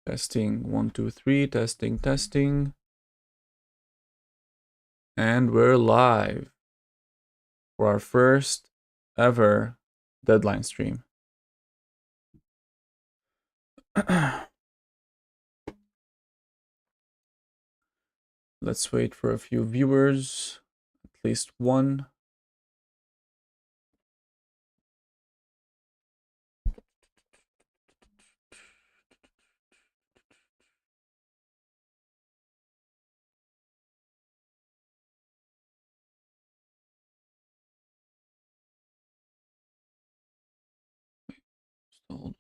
Testing 1, 2, 3. Testing. And we're live for our first ever deadline stream. Let's wait for a few viewers, at least one. Hold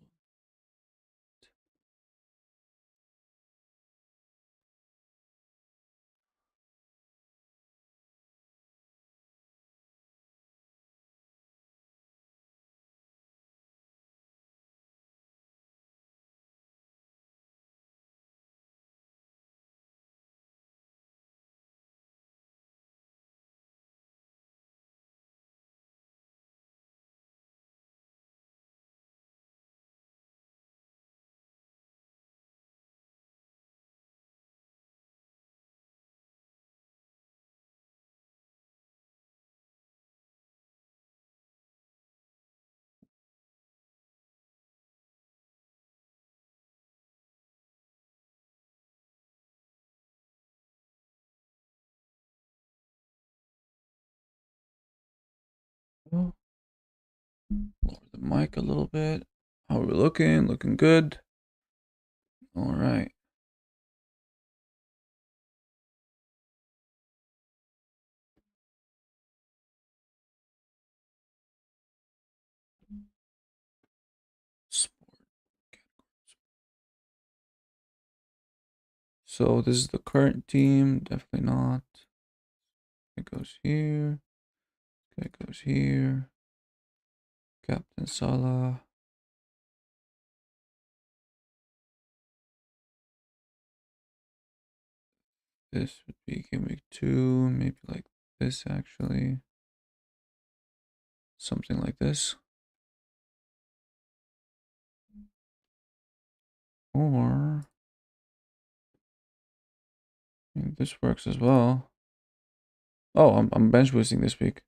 on. Lower the mic a little bit. How are we looking? Looking good. All right. So this is the current team. Definitely not. It goes here. It goes here. Captain Salah. This would be Gameweek 2. Maybe like this actually. Something like this. Or this works as well. Oh, I'm bench boosting this week.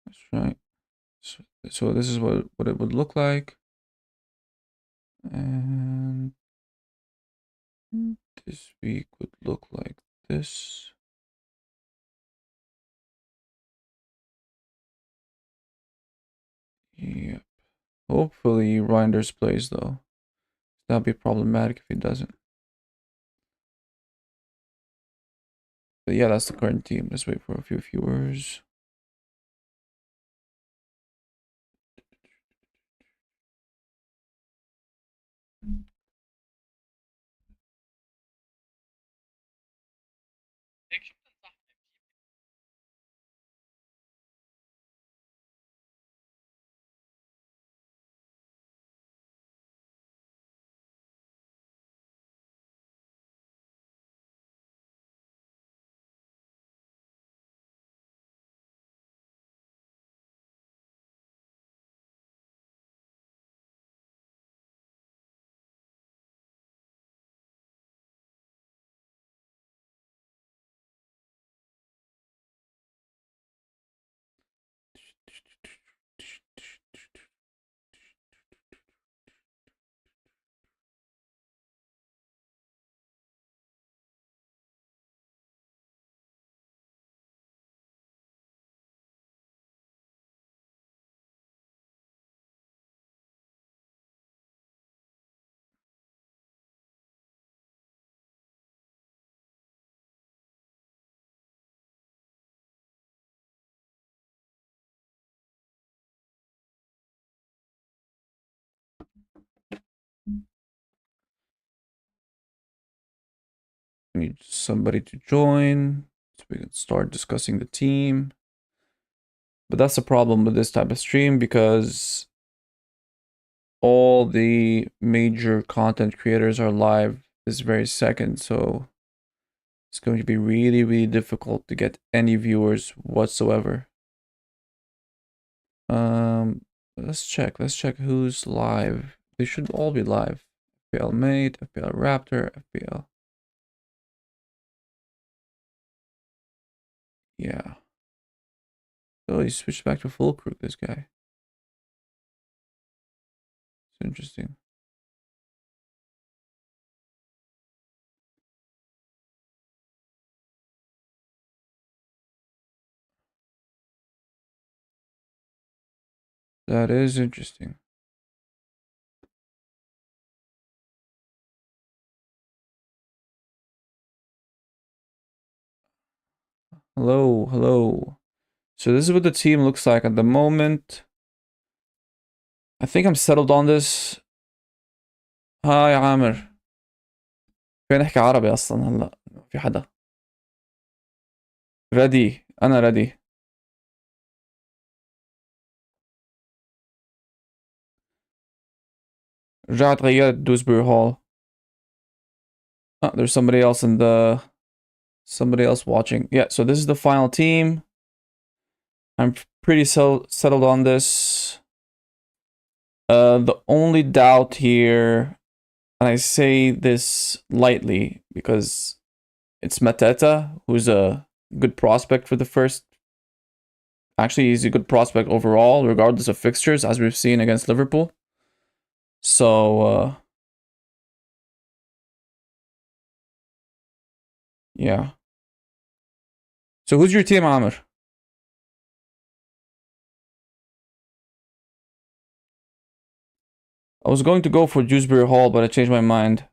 That's right. So this is what it would look like. And this week would look like this. Yep. Hopefully Reinders plays though. That'd be problematic if he doesn't. But yeah, that's the current team. Let's wait for a few viewers. Need somebody to join so we can start discussing the team. But that's the problem with this type of stream because all the major content creators are live this very second, so it's going to be really, really difficult to get any viewers whatsoever. Let's check. Let's check who's live They should all be live. FPL Mate, FPL Raptor, FPL. Yeah. Oh, he switched back to full crew, this guy. It's interesting. That is interesting. Hello, hello. So this is what the team looks like at the moment. I think I'm settled on this. هاي عامر. فين نحكي عربي اصلا هلا؟ في حدا؟ ريدي، انا ريدي. رجعت غيرت دوزبري هول. There's somebody else in the... Somebody else watching. Yeah, so this is the final team. I'm pretty settled on this. The only doubt here, and I say this lightly because it's Mateta, who's a good prospect for the first... Actually, he's a good prospect overall, regardless of fixtures, as we've seen against Liverpool. So, yeah. So who's your team, Amr? I was going to go for Dewsbury Hall, but I changed my mind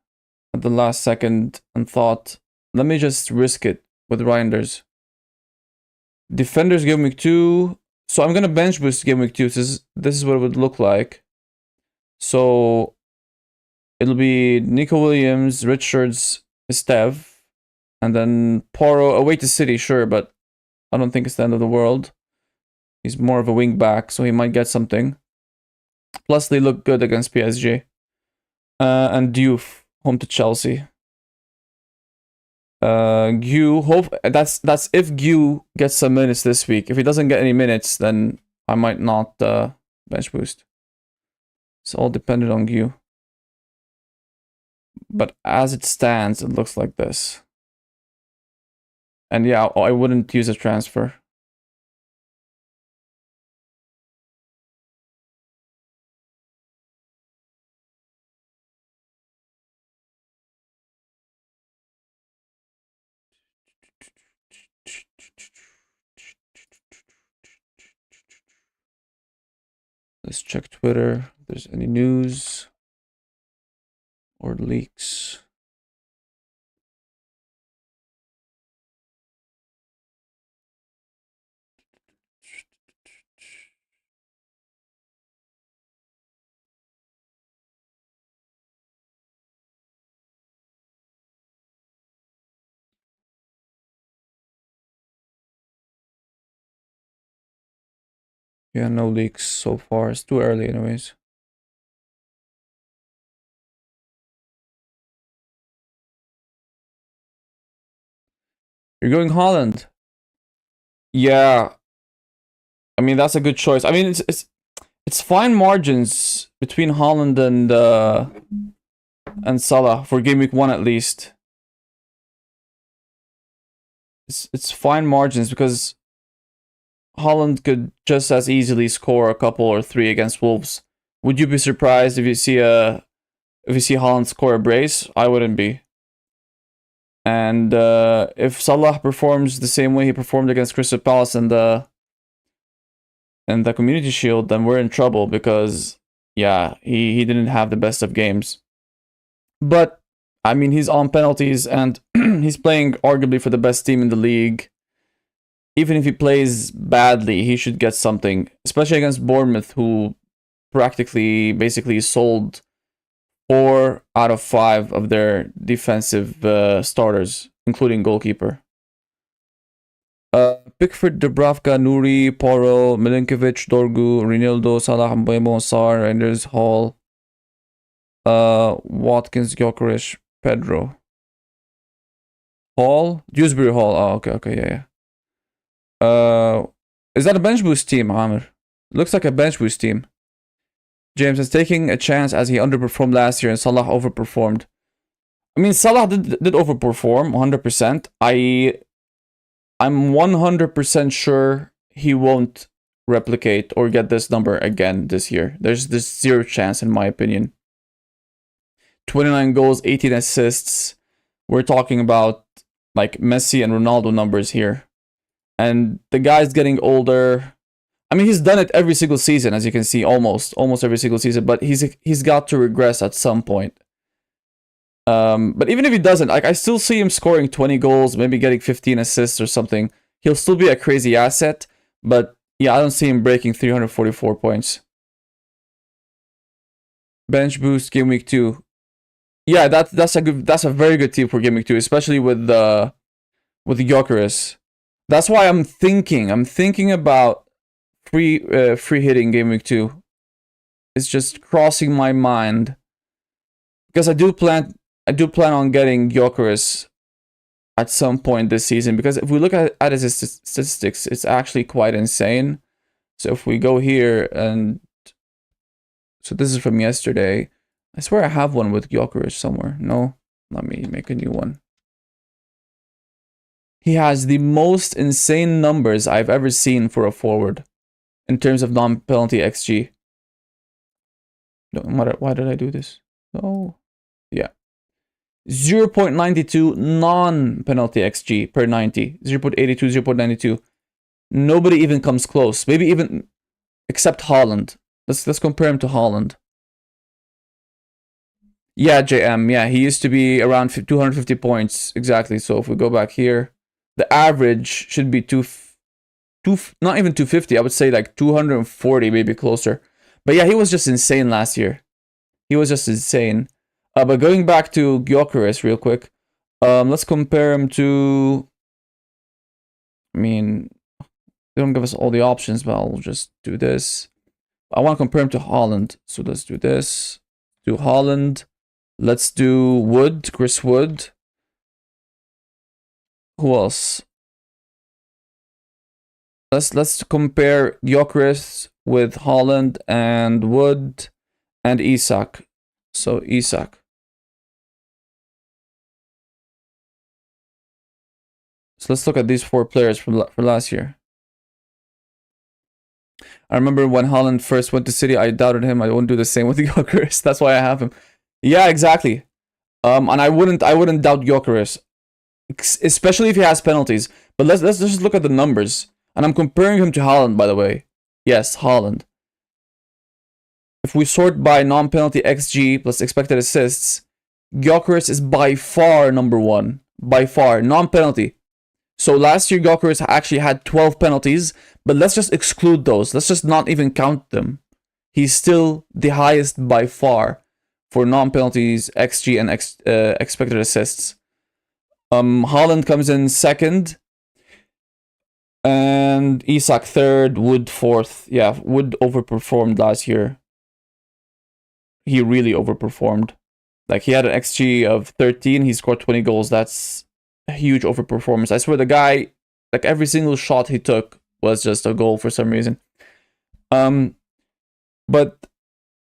at the last second and thought, let me just risk it with Reinders. Defenders Game Week 2. So I'm gonna bench boost Game Week 2. This is what it would look like. So it'll be Nico Williams, Richards, Estev, and then Porro away to City, sure, but I don't think it's the end of the world. He's more of a wing back, so he might get something. Plus, they look good against PSG. And Diouf, home to Chelsea. Gu, hope that's if Gu gets some minutes this week. If he doesn't get any minutes, then I might not bench boost. It's all dependent on Gu. But as it stands, it looks like this. And yeah, I wouldn't use a transfer. Let's check Twitter if there's any news or leaks. Yeah, no leaks so far. It's too early anyways. You're going Holland. Yeah. I mean, that's a good choice. I mean, it's fine margins between Holland and Salah for game week 1 at least. It's fine margins because Holland could just as easily score a couple or 3 against Wolves. Would you be surprised if you see Holland score a brace? I wouldn't be. And if Salah performs the same way he performed against Crystal Palace in the Community Shield, then we're in trouble because, yeah, he didn't have the best of games. But, I mean, he's on penalties and he's playing arguably for the best team in the league. Even if he plays badly, he should get something, especially against Bournemouth, who basically sold 4 out of 5 of their defensive starters, including goalkeeper. Pickford, Dubravka, Nouri, Porro, Milinkovic, Dorgu, Ronaldo, Salah, Mbeumo, Sarr, Reinders, Hall, Watkins, Gyökeres, Pedro. Hall? Dewsbury Hall. Oh, okay, yeah. Is that a bench boost team, Amir? Looks like a bench boost team. James is taking a chance as he underperformed last year and Salah overperformed. I mean, Salah did overperform 100%. I'm 100% sure he won't replicate or get this number again this year. There's zero chance in my opinion. 29 goals, 18 assists. We're talking about like Messi and Ronaldo numbers here. And the guy's getting older. I mean, he's done it every single season, as you can see, almost every single season. But he's got to regress at some point. But even if he doesn't, like I still see him scoring 20 goals, maybe getting 15 assists or something. He'll still be a crazy asset. But yeah, I don't see him breaking 344 points. Bench boost game week 2. Yeah, that's a very good team for game week 2, especially with Gyökeres. That's why I'm thinking about free hitting game week 2. It's just crossing my mind because I do plan on getting Gyökeres at some point this season, because if we look at his statistics, it's actually quite insane. So if we go here and so this is from yesterday. I swear I have one with Gyökeres somewhere. No, let me make a new one. He has the most insane numbers I've ever seen for a forward in terms of non-penalty XG. No, why did I do this? Oh, yeah. 0.92 non-penalty XG per 90. 0.82, 0.92. Nobody even comes close. Maybe even except Haaland. Let's compare him to Haaland. Yeah, JM. Yeah, he used to be around 250 points exactly. So if we go back here, the average should be not even 250. I would say like 240, maybe closer. But yeah, he was just insane last year. He was just insane. But going back to Gyökeres real quick, let's compare him to. I mean, they don't give us all the options, but I'll just do this. I want to compare him to Haaland, so let's do this. Do Haaland. Let's do Wood, Chris Wood. Who else? Let's compare Gyökeres with Haaland and Wood and Isak. So Isak. So let's look at these 4 players for last year. I remember when Haaland first went to City, I doubted him. I wouldn't do the same with Gyökeres. That's why I have him. Yeah, exactly. And I wouldn't doubt Gyökeres, especially if he has penalties. But let's just look at the numbers. And I'm comparing him to Haaland, by the way. Yes, Haaland. If we sort by non-penalty XG plus expected assists, Gyökeres is by far number 1. By far, non-penalty. So last year Gyökeres actually had 12 penalties, but let's just exclude those. Let's just not even count them. He's still the highest by far for non-penalties, XG, and expected assists. Haaland comes in 2nd. And Isak 3rd, Wood 4th. Yeah, Wood overperformed last year. He really overperformed. Like, he had an XG of 13. He scored 20 goals. That's a huge overperformance. I swear the guy, like, every single shot he took was just a goal for some reason. But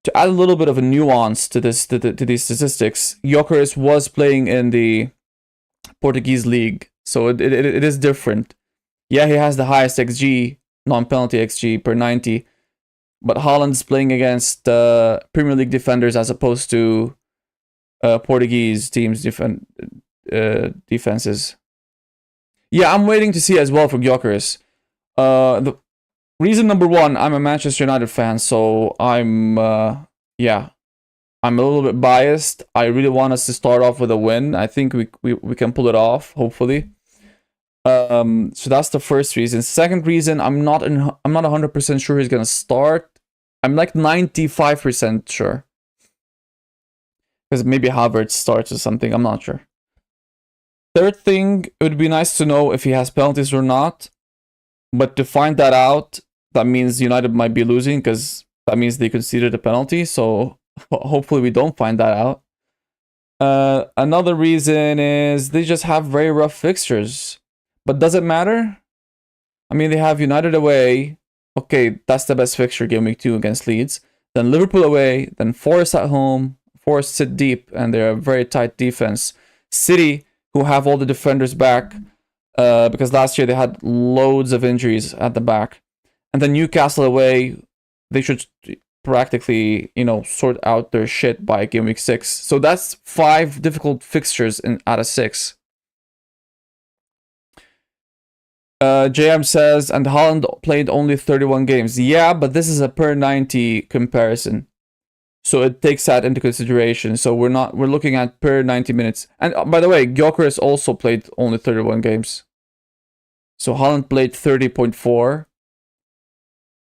to add a little bit of a nuance to this, to these statistics, Gyökeres was playing in the Portuguese league, so it is different. Yeah, he has the highest XG, non-penalty XG per 90, but Haaland's playing against Premier League defenders as opposed to Portuguese teams' defenses. Yeah, I'm waiting to see as well for Gyökeres. The reason number 1, I'm a Manchester United fan, so I'm a little bit biased. I really want us to start off with a win. I think we can pull it off, hopefully. So that's the first reason. Second reason, I'm not 100% sure he's gonna start. I'm like 95% sure. Because maybe Havertz starts or something, I'm not sure. Third thing, it would be nice to know if he has penalties or not. But to find that out, that means United might be losing, because that means they conceded a penalty. So hopefully we don't find that out. Another reason is they just have very rough fixtures. But does it matter? I mean, they have United away. Okay, that's the best fixture, game week 2 against Leeds. then Liverpool away, then Forest at home. Forest sit deep, and they're a very tight defense. City, who have all the defenders back, because last year they had loads of injuries at the back. And then Newcastle away, they should practically, sort out their shit by game week 6. So that's 5 difficult fixtures out of 6. JM says, and Holland played only 31 games. Yeah, but this is a per 90 comparison. So it takes that into consideration. So we're looking at per 90 minutes. And by the way, Gyökeres also played only 31 games. So Holland played 30.4.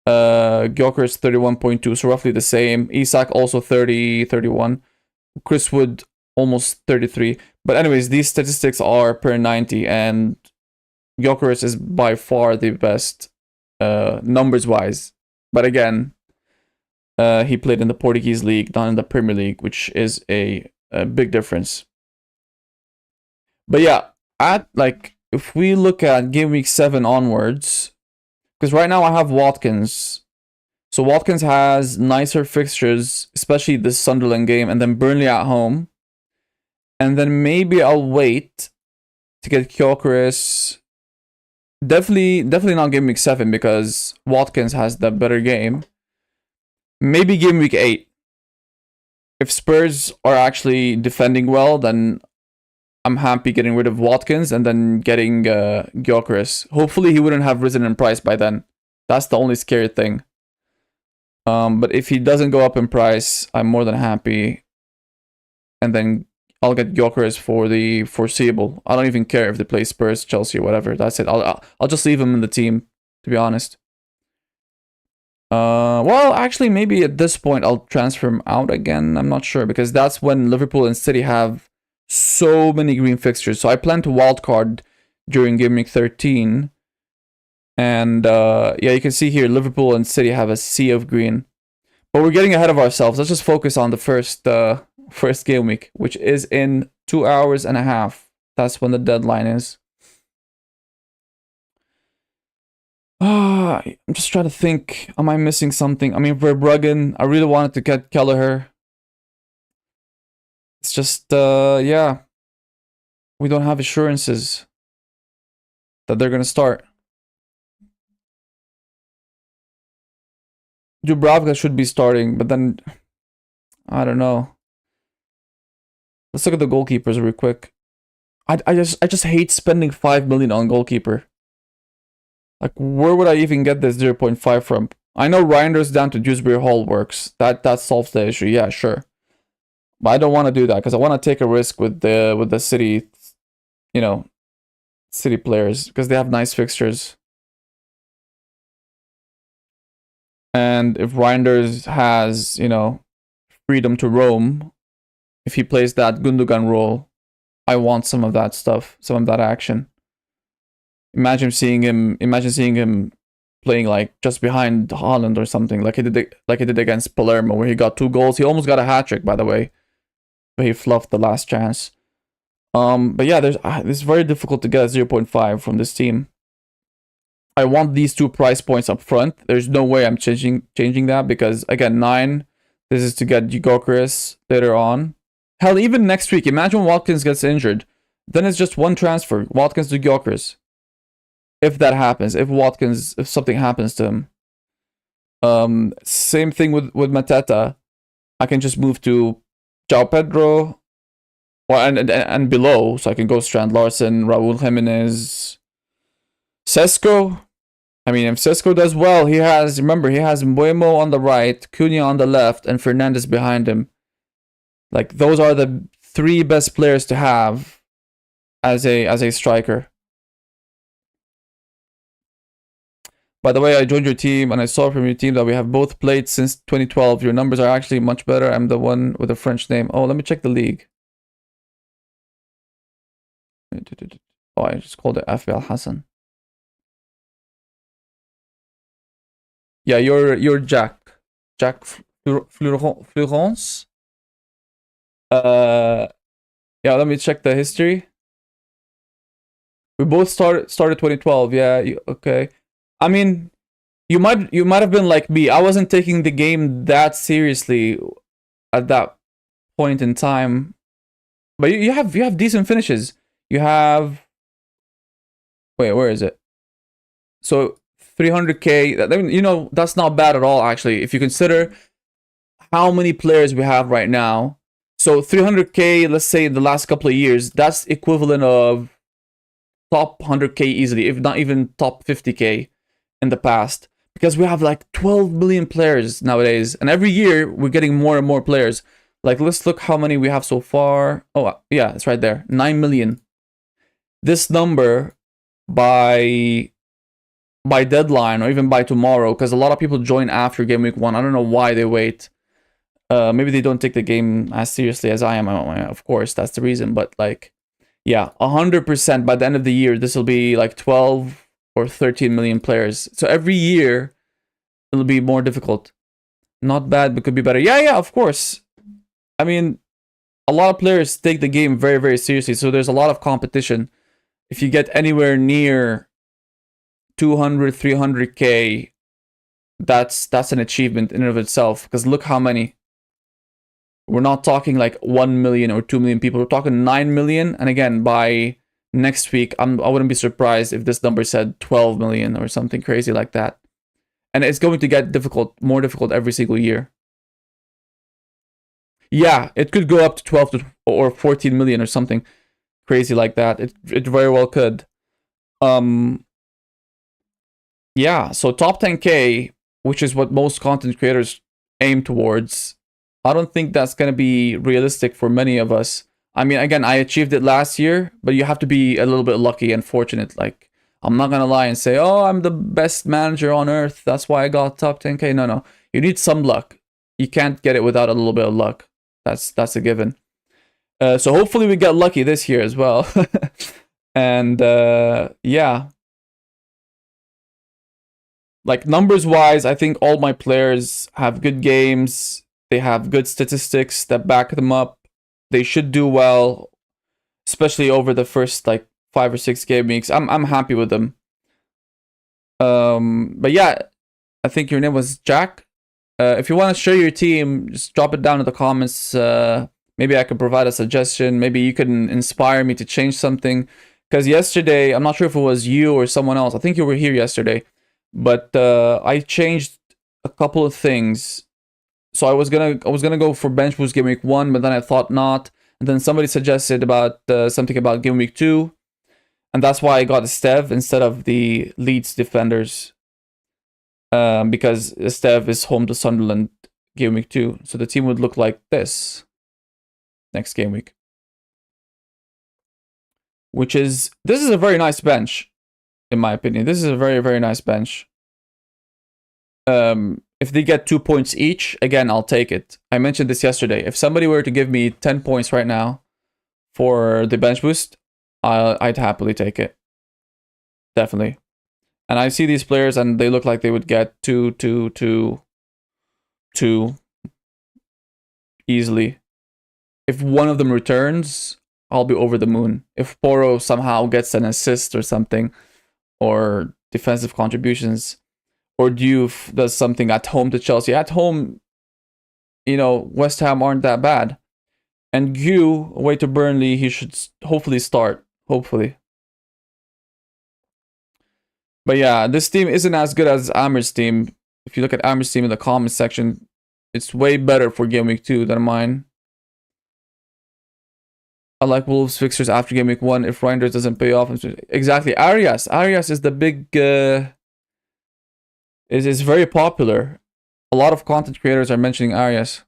Gyökeres 31.2, so roughly the same. Isak also 30, 31. Chris Wood almost 33. But anyways, these statistics are per 90, and Gyökeres is by far the best numbers-wise. But again, he played in the Portuguese league, not in the Premier League, which is a big difference. But yeah, if we look at game week 7 onwards, because right now I have Watkins. So Watkins has nicer fixtures, especially the Sunderland game, and then Burnley at home. And then maybe I'll wait to get Gyökeres. Definitely not game week 7, because Watkins has the better game. Maybe game week 8. If Spurs are actually defending well, then I'm happy getting rid of Watkins and then getting Gyökeres. Hopefully he wouldn't have risen in price by then. That's the only scary thing. But if he doesn't go up in price, I'm more than happy. And then I'll get Gyökeres for the foreseeable. I don't even care if they play Spurs, Chelsea, or whatever. That's it. I'll just leave him in the team, to be honest. Well, actually, maybe at this point I'll transfer him out again. I'm not sure, because that's when Liverpool and City have so many green fixtures. So I plan to wildcard during game week 13. And yeah, you can see here Liverpool and City have a sea of green. But we're getting ahead of ourselves. Let's just focus on the first game week, which is in 2 hours and a half. That's when the deadline is. I'm just trying to think. Am I missing something? I mean, Verbruggen, I really wanted to get Kelleher. It's just, yeah. We don't have assurances that they're going to start. Dubravka should be starting, but then, I don't know. Let's look at the goalkeepers real quick. I just hate spending 5 million on goalkeeper. Like, where would I even get this 0.5 from? I know Reinders down to Dewsbury Hall works. That solves the issue. Yeah, sure. But I don't want to do that, because I want to take a risk with the City, City players, because they have nice fixtures. And if Reinders has, freedom to roam, if he plays that Gundogan role, I want some of that stuff, some of that action. Imagine seeing him playing like just behind Haaland or something, like he did against Palermo, where he got 2 goals. He almost got a hat-trick, by the way, but he fluffed the last chance. But yeah, it's very difficult to get a 0.5 from this team. I want these 2 price points up front. There's no way I'm changing that, because again, 9. This is to get Gyökeres later on. Hell, even next week, imagine Watkins gets injured. Then it's just one transfer, Watkins to Gyökeres. If that happens, if something happens to him. Same thing with Mateta. I can just move to João Pedro, and below, so I can go Strand Larson, Raúl Jimenez, Sesko. I mean, if Sesko does well, he has Mbuemo on the right, Cunha on the left, and Fernandez behind him. Like, those are the 3 best players to have as a striker. By the way, I joined your team, and I saw from your team that we have both played since 2012. Your numbers are actually much better. I'm the one with a French name. Oh, let me check the league. Oh, I just called it FBL Hassan. Yeah, you're Jack Florence. Yeah, let me check the history. We both started 2012. Yeah, okay. I mean, you might have been like me. I wasn't taking the game that seriously at that point in time. But you have decent finishes. You have wait, where is it? So 300k. That's not bad at all actually. If you consider how many players we have right now. So 300k, let's say in the last couple of years, that's equivalent of top 100k easily, if not even top 50k in the past. Because we have like 12 million players nowadays, and every year we're getting more and more players. Like, let's look how many we have so far. Oh, yeah, it's right there. 9 million. This number by deadline or even by tomorrow, because a lot of people join after game week 1. I don't know why they wait. Maybe they don't take the game as seriously as I am. Of course, that's the reason. But like, yeah, 100% by the end of the year, this will be like 12 or 13 million players. So every year, it'll be more difficult. Not bad, but could be better. Yeah, of course. I mean, a lot of players take the game very, very seriously. So there's a lot of competition. If you get anywhere near 200, 300k, that's an achievement in and of itself. Because look how many. We're not talking like 1 million or 2 million people. We're talking 9 million. And again, by next week, I wouldn't be surprised if this number said 12 million or something crazy like that. And it's going to get more difficult every single year. Yeah, it could go up to 12 or 14 million or something crazy like that. It very well could. Yeah, so top 10k, which is what most content creators aim towards, I don't think that's going to be realistic for many of us. I mean, again, I achieved it last year, but you have to be a little bit lucky and fortunate. Like, I'm not going to lie and say, oh, I'm the best manager on earth. That's why I got top 10k. No. You need some luck. You can't get it without a little bit of luck. That's a given. So hopefully we get lucky this year as well. And yeah. Like, numbers wise, I think all my players have good games. They have good statistics that back them up. They should do well, especially over the first like 5 or 6 game weeks. I'm happy with them. But yeah, I think your name was Jack. If you want to share your team, just drop it down in the comments. Maybe I could provide a suggestion. Maybe you can inspire me to change something. Because yesterday, I'm not sure if it was you or someone else. I think you were here yesterday. But I changed a couple of things. So I was gonna go for bench boost game week 1, but then I thought not. And then somebody suggested about something about game week 2, and that's why I got Stev instead of the Leeds defenders. Because Stev is home to Sunderland game week 2, so the team would look like this next game week. This is a very nice bench, in my opinion. This is a very, very nice bench. If they get 2 points each, again, I'll take it. I mentioned this yesterday. If somebody were to give me 10 points right now for the bench boost, I'd happily take it. Definitely. And I see these players and they look like they would get 2 easily. If one of them returns, I'll be over the moon. If Poro somehow gets an assist or something, or defensive contributions, or Diouf does something at home to Chelsea. At home, West Ham aren't that bad. And Gu, away to Burnley, he should hopefully start. Hopefully. But yeah, this team isn't as good as Amir's team. If you look at Amir's team in the comments section, it's way better for Game Week 2 than mine. I like Wolves fixtures after Game Week 1 if Reinders doesn't pay off. Exactly. Arias is the big... is very popular. A lot of content creators are mentioning Arias.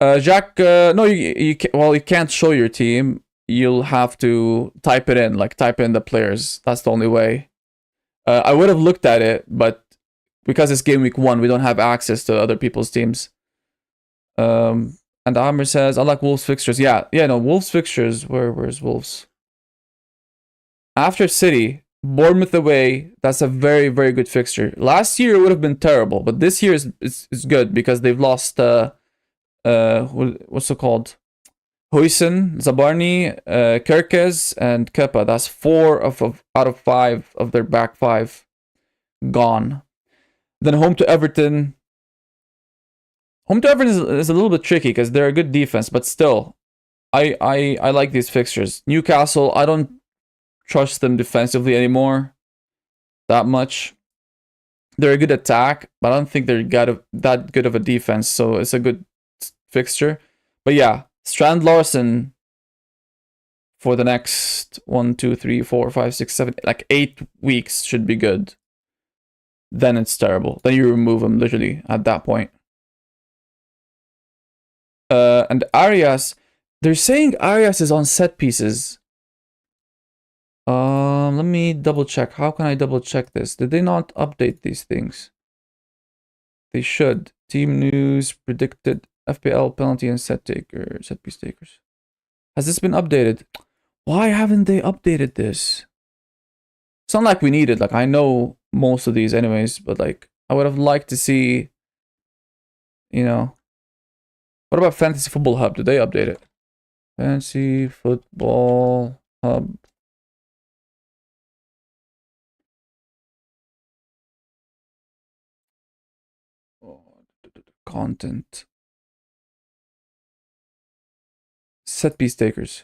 Jack, no, you can't show your team. You'll have to type it in, like type in the players. That's the only way. I would have looked at it, but because it's game week 1, we don't have access to other people's teams. And Amr says, I like Wolves fixtures. Yeah, no, Wolves fixtures. Where's Wolves? After City, Bournemouth away, that's a very, very good fixture. Last year it would have been terrible, but this year is good because they've lost what's it called? Huijsen, Zabarni, Kerkez, and Kepa. That's 4 out of 5 of their back 5. gone. Then home to Everton. Home to Everton is a little bit tricky because they're a good defense, but still, I like these fixtures. Newcastle, I don't trust them defensively anymore that much. They're a good attack, but I don't think they're that good of a defense, so it's a good fixture. But yeah, Strand Larson for the next 1, 2, 3, 4, 5, 6, 7, like 8 weeks should be good. Then it's terrible. Then you remove him literally at that point. And Arias, they're saying Arias is on set pieces. Let me double check. How can I double check this? Did they not update these things? They should. Team news predicted FPL penalty and set piece takers. Has this been updated? Why haven't they updated this? It's not like we need it. Like, I know most of these anyways, but like, I would have liked to see, you know. What about Fantasy Football Hub? Did they update it? Fantasy Football Hub. Content. Set piece takers.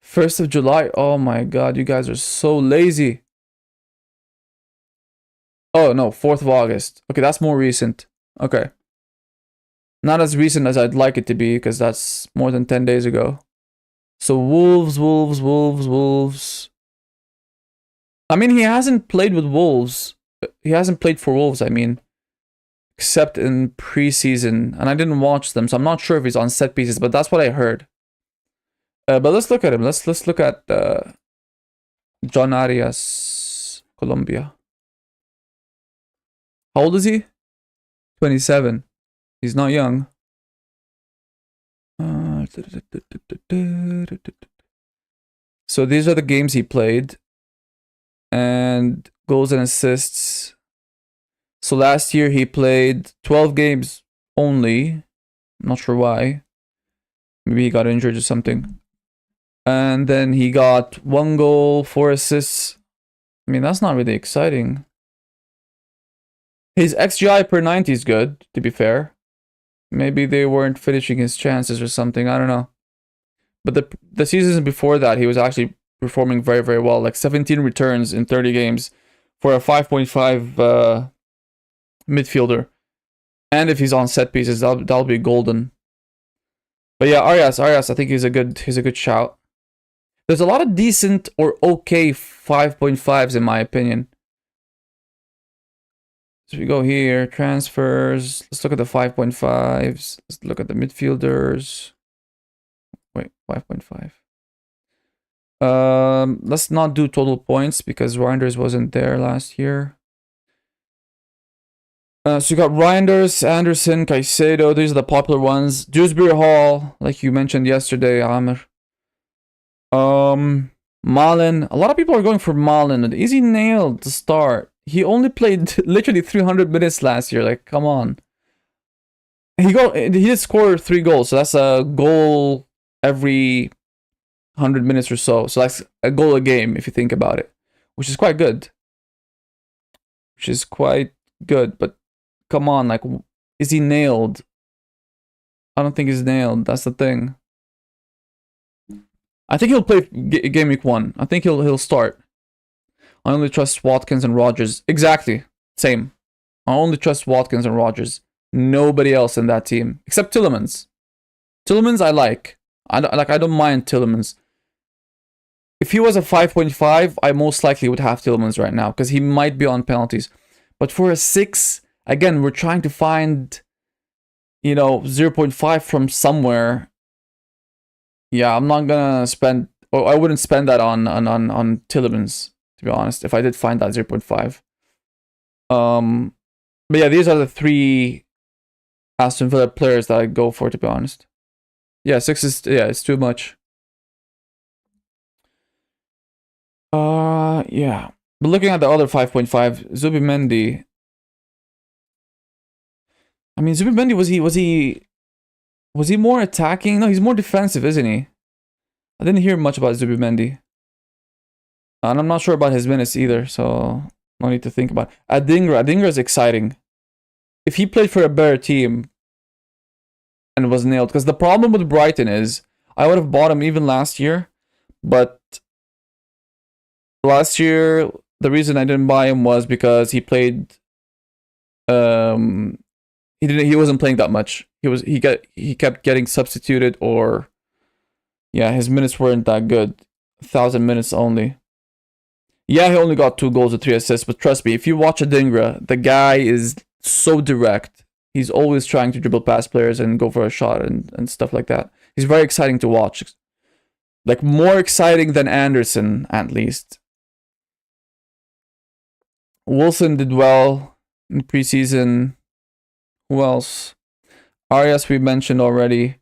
1st of July. Oh my god, you guys are so lazy. Oh no, 4th of August. Okay, that's more recent. Okay. Not as recent as I'd like it to be, because that's more than 10 days ago. So Wolves. I mean, he hasn't played with Wolves. He hasn't played for Wolves, I mean. Except in preseason. And I didn't watch them, so I'm not sure if he's on set pieces, but that's what I heard. But let's look at him. Let's look at John Arias, Colombia. How old is he? 27. He's not young. So these are the games he played. And goals and assists. So last year he played 12 games only. I'm not sure why. Maybe he got injured or something. And then he got 1 goal, 4 assists. I mean, that's not really exciting. His XGI per 90 is good, to be fair. Maybe they weren't finishing his chances or something. I don't know. But the seasons before that, he was actually performing very, very well. Like 17 returns in 30 games for a 5.5 midfielder. And if he's on set pieces, that'll be golden. But yeah, Arias, I think he's a good shout. There's a lot of decent or okay 5.5s in my opinion. So we go here, transfers. Let's look at the 5.5s. Let's look at the midfielders. Wait, 5.5. Let's not do total points because Reinders wasn't there last year. So you got Reinders, Anderson, Caicedo. These are the popular ones. Dewsbury Hall, like you mentioned yesterday, Amr. Malen. A lot of people are going for Malen. Easy nailed to start. He only played literally 300 minutes last year. Like, come on. He did score 3 goals, so that's a goal every 100 minutes or so. So that's a goal a game if you think about it, which is quite good. But come on, like, is he nailed? I don't think he's nailed. That's the thing. I think he'll play game week 1. I think he'll start. I only trust Watkins and Rodgers. Exactly. Same. I only trust Watkins and Rodgers. Nobody else in that team. Except Tielemans. Tielemans I like. I don't mind Tielemans. If he was a 5.5, I most likely would have Tielemans right now. Because he might be on penalties. But for a 6, again, we're trying to find, 0.5 from somewhere. Yeah, I'm not gonna spend... Or I wouldn't spend that on Tielemans, to be honest, if I did find that 0.5. But yeah, these are the 3 Aston Villa players that I go for, to be honest. Yeah, 6 is... Yeah, it's too much. Yeah. But looking at the other 5.5, Zubimendi... I mean, Zubimendi, was he more attacking? No, he's more defensive, isn't he? I didn't hear much about Zubimendi. And I'm not sure about his minutes either, so I'm No need to think about it. Adingra is exciting. If he played for a better team and was nailed, because the problem with Brighton is I would have bought him even last year, but last year the reason I didn't buy him was because he played. He wasn't playing that much. He kept getting substituted, or yeah, his minutes weren't that good. 1,000 minutes only. Yeah, he only got 2 goals and 3 assists, but trust me, if you watch Adingra, the guy is so direct. He's always trying to dribble past players and go for a shot and stuff like that. He's very exciting to watch. Like, more exciting than Anderson, at least. Wilson did well in preseason. Who else? Arias we mentioned already.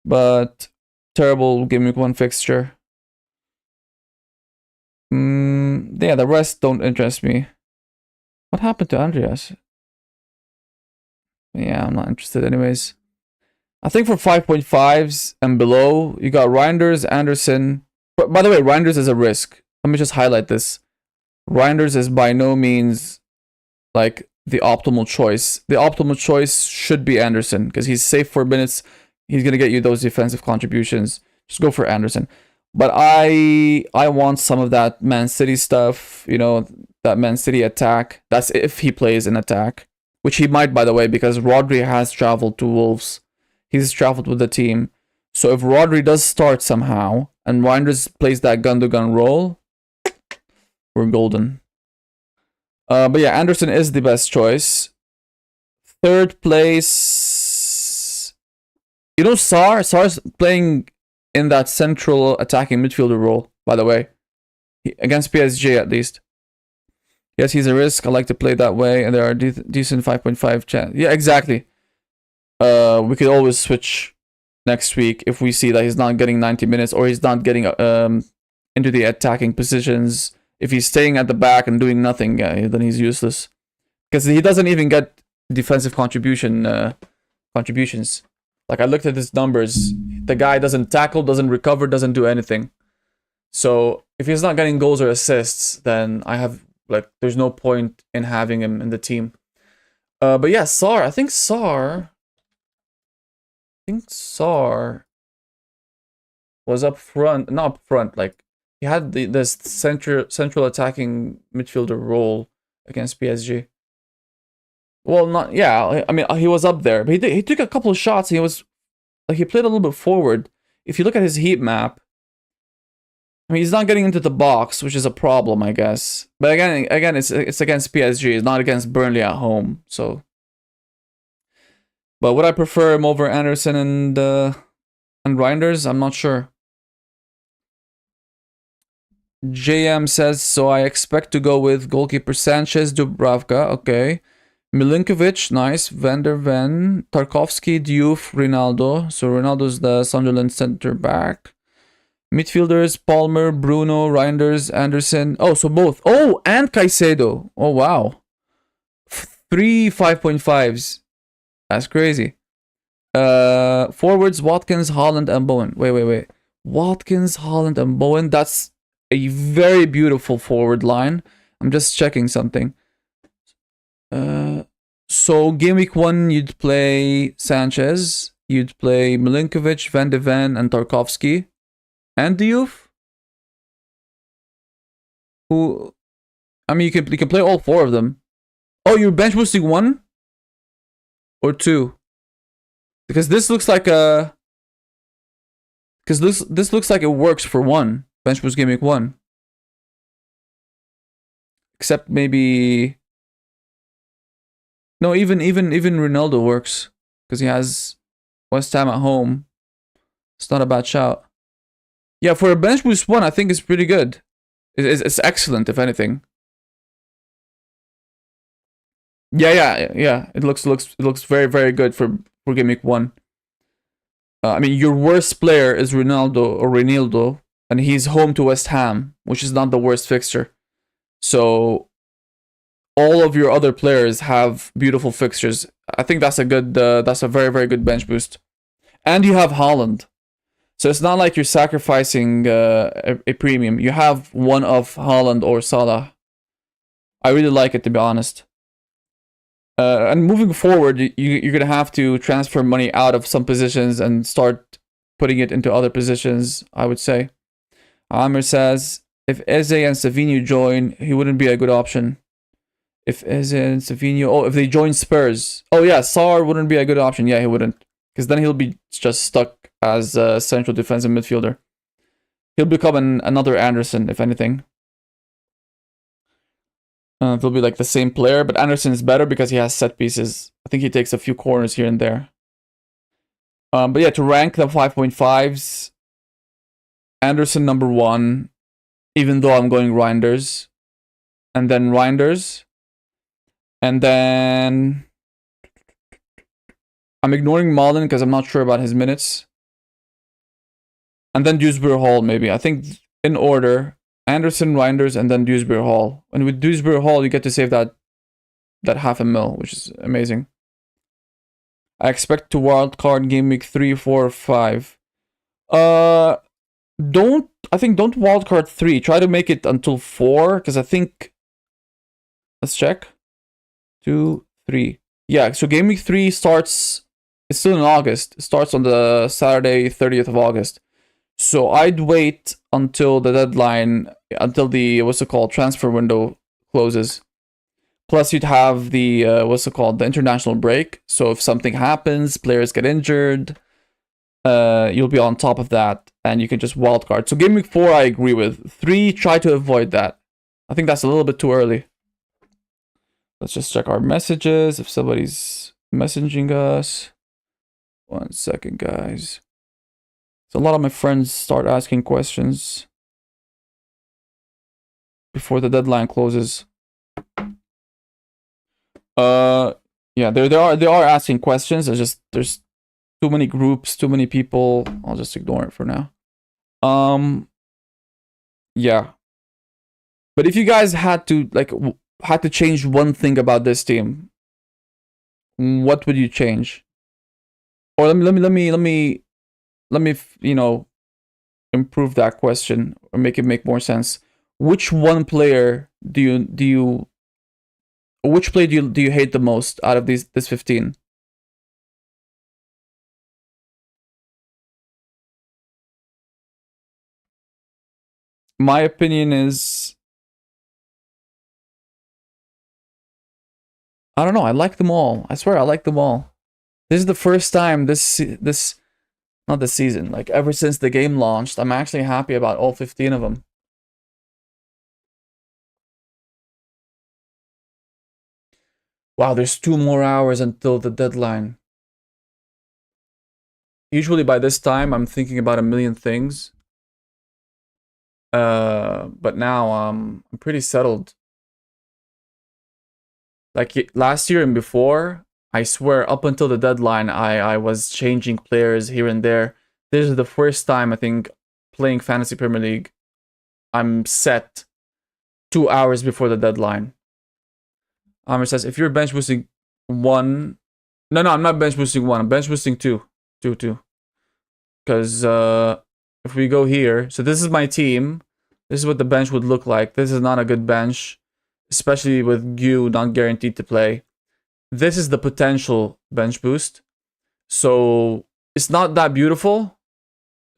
But terrible Game Week 1 fixture. Yeah, the rest don't interest me. What happened to Andreas? Yeah, I'm not interested anyways. I think for 5.5s and below, you got Reinders, Anderson. But by the way, Reinders is a risk. Let me just highlight this. Reinders is by no means like the optimal choice. The optimal choice should be Anderson because he's safe for minutes. He's going to get you those defensive contributions. Just go for Anderson. But I want some of that Man City stuff, you know, that Man City attack. That's if he plays an attack, which he might, by the way, because Rodri has traveled to Wolves. He's traveled with the team. So if Rodri does start somehow and Reinders plays that gun-to-gun role, we're golden. But yeah, Anderson is the best choice. Third place, you know, Sar's playing in that central attacking midfielder role, by the way. Against PSG, at least. Yes, he's a risk. I like to play that way, and there are decent 5.5 chance. Yeah, exactly. We could always switch next week if we see that he's not getting 90 minutes or he's not getting into the attacking positions. If he's staying at the back and doing nothing, then he's useless. Because he doesn't even get defensive contributions. Like, I looked at his numbers. The guy doesn't tackle, doesn't recover, doesn't do anything. So, if he's not getting goals or assists, then there's no point in having him in the team. But yeah, Sar. I think Sar was up front. Not up front, like, he had this central attacking midfielder role against PSG. Well, not, yeah, I mean, he was up there, but he took a couple of shots, and he played a little bit forward. If you look at his heat map, I mean, he's not getting into the box, which is a problem, I guess. But again, it's against PSG, it's not against Burnley at home, so. But would I prefer him over Anderson and Reinders? I'm not sure. JM says, so I expect to go with goalkeeper Sanchez, Dubravka, okay. Milinkovic, nice. Van der Ven, Tarkovsky, Diouf, Ronaldo. So Ronaldo's the Sunderland center back. Midfielders, Palmer, Bruno, Reinders, Anderson. Oh, so both. Oh, and Caicedo. Oh, wow. 3 5.5s. That's crazy. Forwards, Watkins, Haaland, and Bowen. Wait. Watkins, Haaland, and Bowen. That's a very beautiful forward line. I'm just checking something. So game week 1, you'd play Sanchez, you'd play Milinkovic, Van de Ven, and Tarkovsky, and Diouf. Who, I mean, you can play all 4 of them. Oh, you're bench boosting 1 or 2, because this looks like a. Because this looks like it works for 1 bench boost game week 1. Except maybe. No, even Ronaldo works because he has West Ham at home. It's not a bad shout. Yeah, for a bench boost 1, I think it's pretty good. It's excellent, if anything. Yeah. It looks very, very good for game week 1. I mean, your worst player is Ronaldo, and he's home to West Ham, which is not the worst fixture. So all of your other players have beautiful fixtures. I think that's a good. That's a very, very good bench boost. And you have Haaland, so it's not like you're sacrificing a premium. You have one of Haaland or Salah. I really like it, to be honest. And moving forward, you're gonna have to transfer money out of some positions and start putting it into other positions, I would say. Amir says, if Eze and Savinho join, he wouldn't be a good option. If Eze and Savinho... Oh, if they join Spurs. Oh, yeah, Sarr wouldn't be a good option. Yeah, he wouldn't. Because then he'll be just stuck as a central defensive midfielder. He'll become another Anderson, if anything. They'll be like the same player, but Anderson is better because he has set pieces. I think he takes a few corners here and there. But yeah, to rank the 5.5s, Anderson number 1, even though I'm going Reinders. And then Reinders. And then I'm ignoring Malden because I'm not sure about his minutes. And then Dewsbury Hall, maybe. I think in order, Anderson, Reinders, and then Dewsbury Hall. And with Dewsbury Hall, you get to save that $500,000, which is amazing. I expect to wildcard game week 3, 4, 5. Don't wildcard 3. Try to make it until 4, because I think... Let's check. 2, 3. Yeah, so game week 3 starts... It's still in August. It starts on the Saturday, 30th of August. So I'd wait until the deadline, until the, transfer window closes. Plus you'd have the, the international break. So if something happens, players get injured, you'll be on top of that, and you can just wildcard. So game week 4, I agree with. 3, try to avoid that. I think that's a little bit too early. Let's just check our messages, if somebody's messaging us. 1 second, guys. So a lot of my friends start asking questions before the deadline closes. Yeah, they are asking questions. There's too many groups, too many people. I'll just ignore it for now. Yeah. But if you guys had to change one thing about this team, what would you change? Or let me improve that question or make it make more sense. Which one player do you hate the most out of this 15? My opinion is, I don't know, I like them all. I swear I like them all. This is the first time not this season, like ever since the game launched, I'm actually happy about all 15 of them. Wow, there's 2 more hours until the deadline. Usually by this time, I'm thinking about a million things. But now I'm pretty settled. Like last year and before, I swear up until the deadline, I was changing players here and there. This is the first time I think playing Fantasy Premier League, I'm set 2 hours before the deadline. Amr says, if you're bench boosting 1... No, I'm not bench boosting 1. I'm bench boosting 2. 2. Because if we go here... So this is my team. This is what the bench would look like. This is not a good bench. Especially with Gu not guaranteed to play. This is the potential bench boost. So it's not that beautiful.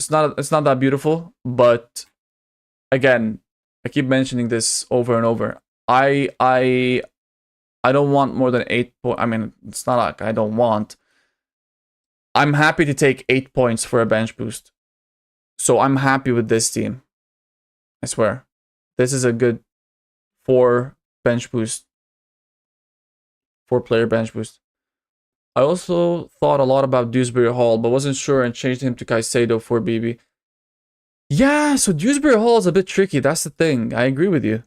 It's not that beautiful. But again, I keep mentioning this over and over. I don't want more than 8 points. I mean, it's not like I don't want. I'm happy to take 8 points for a bench boost. So I'm happy with this team. I swear. This is a good 4 bench boost. 4 player bench boost. I also thought a lot about Dewsbury Hall, but wasn't sure and changed him to Caicedo for BB. Yeah, so Dewsbury Hall is a bit tricky. That's the thing. I agree with you.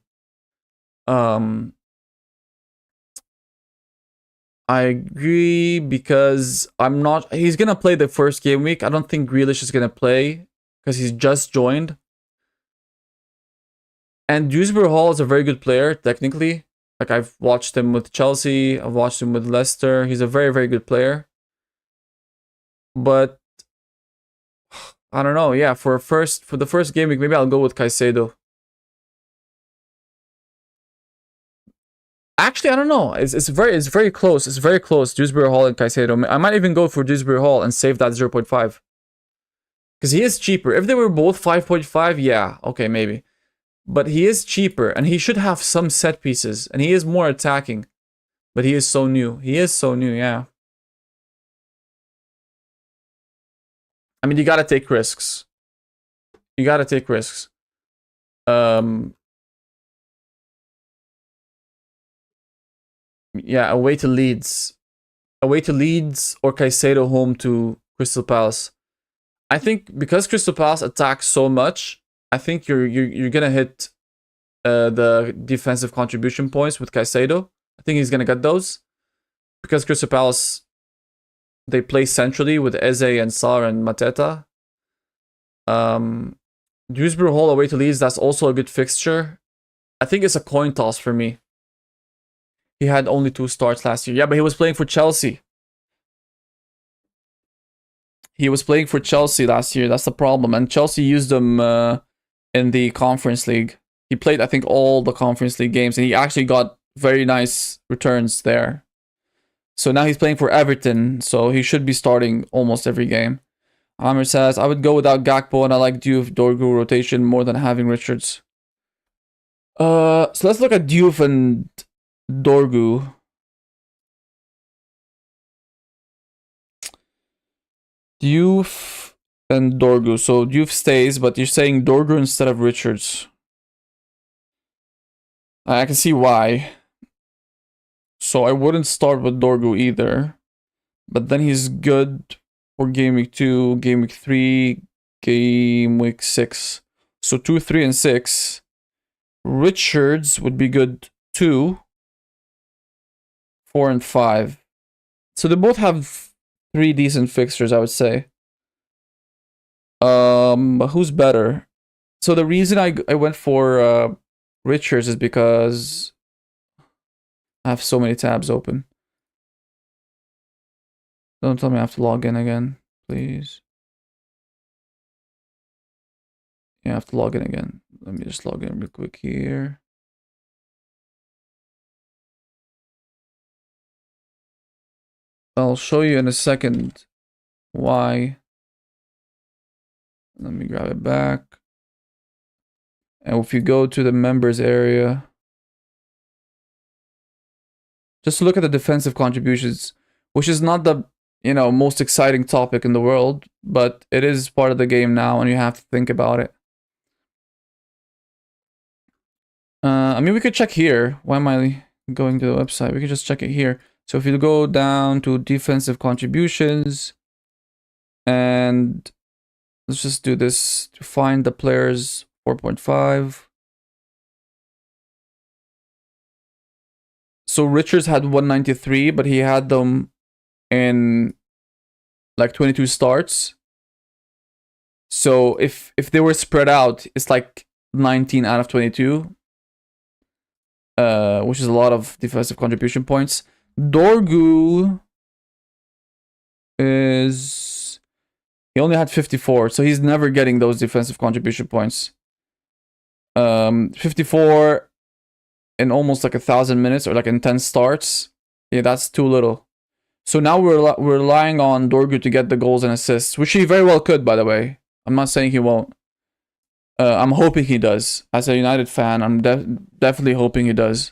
I agree because he's gonna play the first game week. I don't think Grealish is gonna play because he's just joined. And Dewsbury Hall is a very good player, technically. Like, I've watched him with Chelsea, I've watched him with Leicester. He's a very, very good player. But I don't know, yeah, for the first game week, maybe I'll go with Caicedo. Actually, I don't know. It's very close. It's very close. Dewsbury Hall and Caicedo. I might even go for Dewsbury Hall and save that 0.5. Because he is cheaper. If they were both 5.5, yeah, okay, maybe. But he is cheaper, and he should have some set pieces, and he is more attacking. But he is so new. He is so new, yeah. I mean, you gotta take risks. You gotta take risks. Yeah, away to Leeds. Away to Leeds or Caicedo home to Crystal Palace. I think because Crystal Palace attacks so much, I think you're gonna hit the defensive contribution points with Caicedo. I think he's gonna get those because Crystal Palace they play centrally with Eze and Sarr and Mateta. Dewsbury Hall away to Leeds, that's also a good fixture. I think it's a coin toss for me. He had only 2 starts last year. Yeah, but he was playing for Chelsea. He was playing for Chelsea last year. That's the problem. And Chelsea used him in the Conference League. He played, I think, all the Conference League games, and he actually got very nice returns there. So now he's playing for Everton, so he should be starting almost every game. Amir says, I would go without Gakpo, and I like Diouf Dorgu rotation more than having Richards. So let's look at Diouf and Dorgu. Diouf and Dorgu. So Diouf stays, but you're saying Dorgu instead of Richards. I can see why. So I wouldn't start with Dorgu either. But then he's good for Game Week 2, Game Week 3, Game Week 6. So 2, 3, and 6. Richards would be good 2, 4, and 5. So they both have 3 decent fixtures, I would say. But who's better? So the reason I went for Richards is because I have so many tabs open. Don't tell me I have to log in again, please. Yeah, I have to log in again. Let me just log in real quick here. I'll show you in a second why. Let me grab it back. And if you go to the members area, just look at the defensive contributions, which is not the most exciting topic in the world, but it is part of the game now, and you have to think about it. I mean, we could check here. Why am I going to the website? We can just check it here. So if you go down to defensive contributions, and let's just do this to find the players 4.5. So Richards had 193, but he had them in like 22 starts. So if they were spread out, it's like 19 out of 22. Which is a lot of defensive contribution points. Dorgu is... He only had 54, so he's never getting those defensive contribution points. 54 in almost like 1,000 minutes, or like in 10 starts. Yeah, that's too little. So now we're relying on Dorgu to get the goals and assists, which he very well could, by the way. I'm not saying he won't. I'm hoping he does. As a United fan, I'm definitely hoping he does.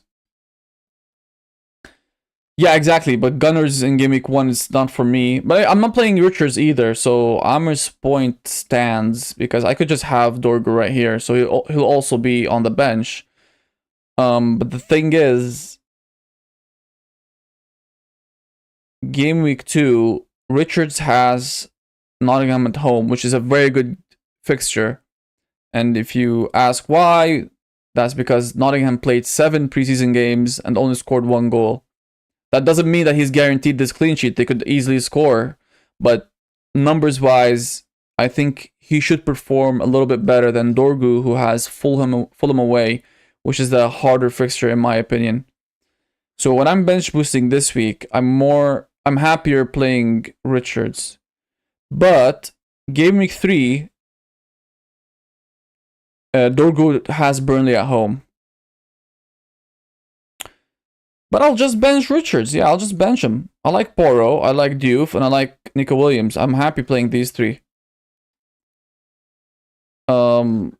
Yeah, exactly. But Gunners in Game Week 1 is not for me. But I'm not playing Richards either, so Amir's point stands because I could just have Dorgu right here, so he'll also be on the bench. But the thing is, Game Week 2, Richards has Nottingham at home, which is a very good fixture. And if you ask why, that's because Nottingham played 7 preseason games and only scored 1 goal. That doesn't mean that he's guaranteed this clean sheet. They could easily score. But numbers-wise, I think he should perform a little bit better than Dorgu, who has Fulham away, which is the harder fixture in my opinion. So when I'm bench boosting this week, I'm happier playing Richards. But Game Week 3, Dorgu has Burnley at home. But I'll just bench Richards. Yeah, I'll just bench him. I like Porro, I like Diouf, and I like Nico Williams. I'm happy playing these three. And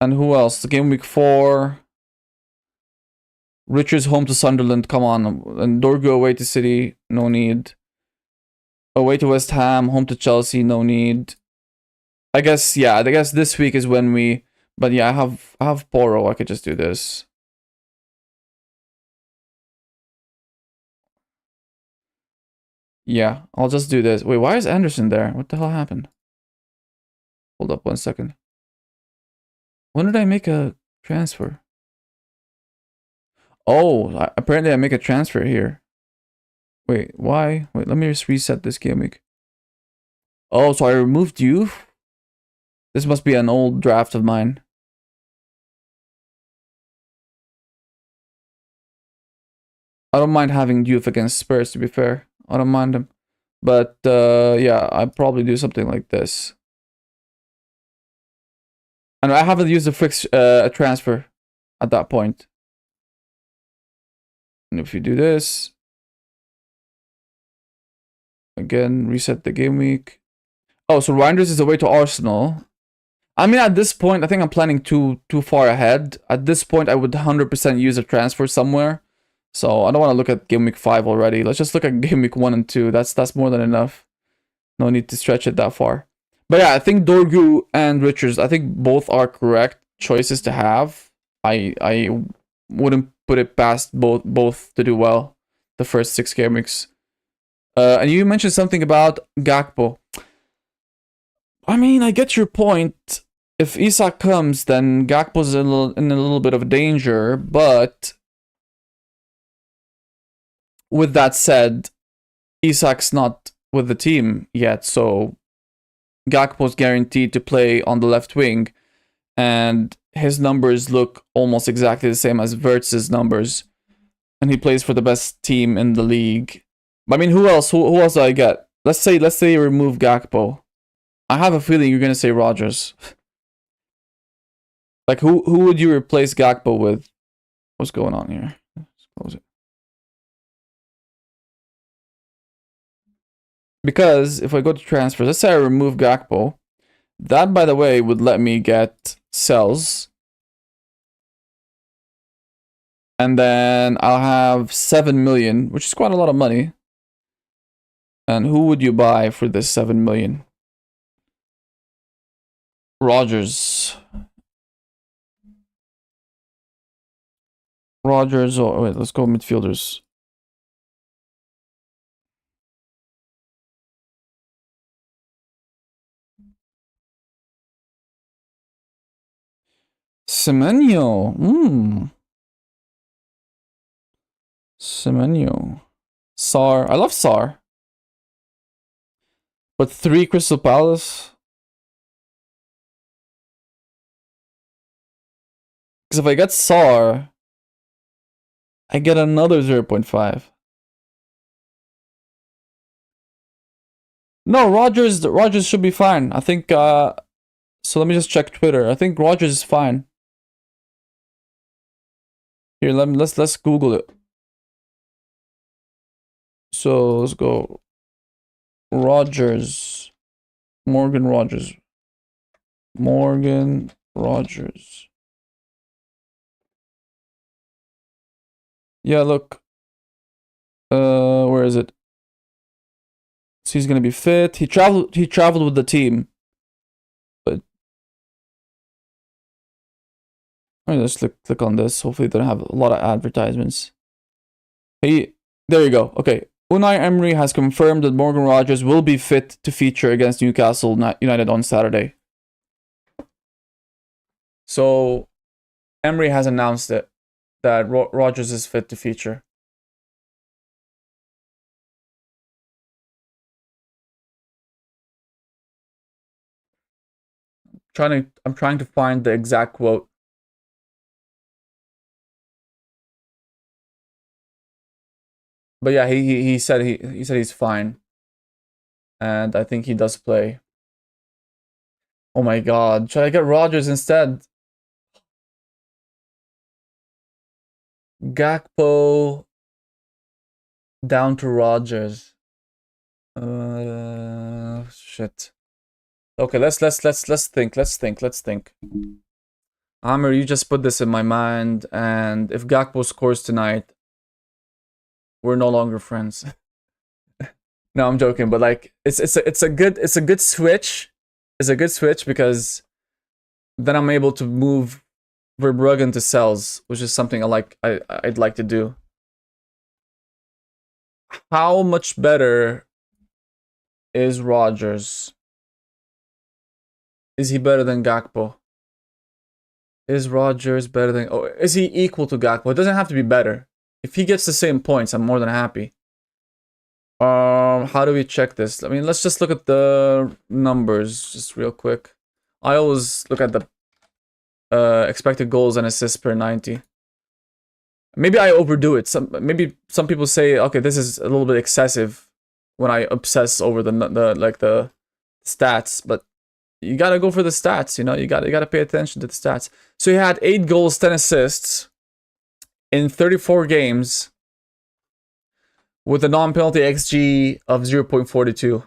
who else? The game week 4. Richards home to Sunderland. Come on. And Dorgu away to City. No need. Away to West Ham. Home to Chelsea. No need. I guess, yeah. I guess this week is when we... But yeah, I have Porro. I could just do this. Yeah, I'll just do this. Wait, why is Anderson there? What the hell happened? Hold up 1 second. When did I make a transfer? Oh, apparently I make a transfer here. Wait, why? Wait, let me just reset this game week. Oh, so I removed you? This must be an old draft of mine. I don't mind having Diouf against Spurs, to be fair. I don't mind him. But, yeah, I'd probably do something like this. And I haven't used a transfer at that point. And if you do this... Again, reset the game week. Oh, so Reinders is away to Arsenal. I mean, at this point, I think I'm planning too far ahead. At this point, I would 100% use a transfer somewhere. So I don't want to look at game week 5 already. Let's just look at game week 1 and 2. That's more than enough. No need to stretch it that far. But yeah, I think Dorgu and Richards, I think both are correct choices to have. I wouldn't put it past both to do well the first 6 game weeks. And you mentioned something about Gakpo. I mean, I get your point. If Isak comes, then Gakpo's in a little bit of danger. But with that said, Isak's not with the team yet, so Gakpo's guaranteed to play on the left wing, and his numbers look almost exactly the same as Wirtz's numbers, and he plays for the best team in the league. I mean, who else? Who else do I get? Let's say you remove Gakpo. I have a feeling you're gonna say Rodgers. Like, who would you replace Gakpo with? What's going on here? Let's close it. Because if I go to transfers, let's say I remove Gakpo. That, by the way, would let me get Sells. And then I'll have 7 million, which is quite a lot of money. And who would you buy for this 7 million? Rodgers. Rodgers, or wait, let's go midfielders. Semenyo. Semenyo. Sar. I love Sar. But 3 Crystal Palace. Because if I get Sar, I get another 0.5. No, Rodgers should be fine. I think, so let me just check Twitter. I think Rodgers is fine. Here, let's Google it. So let's go. Rodgers. Morgan Rodgers. Morgan Rodgers. Yeah, look. Where is it? So he's gonna be fit. He traveled with the team. But let's click on this. Hopefully they don't have a lot of advertisements. There you go. Okay. Unai Emery has confirmed that Morgan Rodgers will be fit to feature against Newcastle United on Saturday. So Emery has announced it, that Rodgers is fit to feature. I'm trying to find the exact quote. But yeah, he said he's fine. And I think he does play. Oh my god, should I get Rodgers instead? Gakpo down to Rogers. Shit. Okay, let's think. Amir, you just put this in my mind, and if Gakpo scores tonight, we're no longer friends. No, I'm joking, but like it's a good switch. It's a good switch because then I'm able to move Verbruggen to cells, which is something I'd like to do. How much better is Rogers? Is he better than Gakpo? Is Rogers better than... Oh, is he equal to Gakpo? It doesn't have to be better. If he gets the same points, I'm more than happy. How do we check this? I mean, let's just look at the numbers just real quick. I always look at the expected goals and assists per 90. Maybe I overdo it. Maybe some people say, okay, this is a little bit excessive when I obsess over the stats, but you gotta go for the stats, you know. You gotta pay attention to the stats. So he had 8 goals, 10 assists in 34 games with a non-penalty XG of 0.42.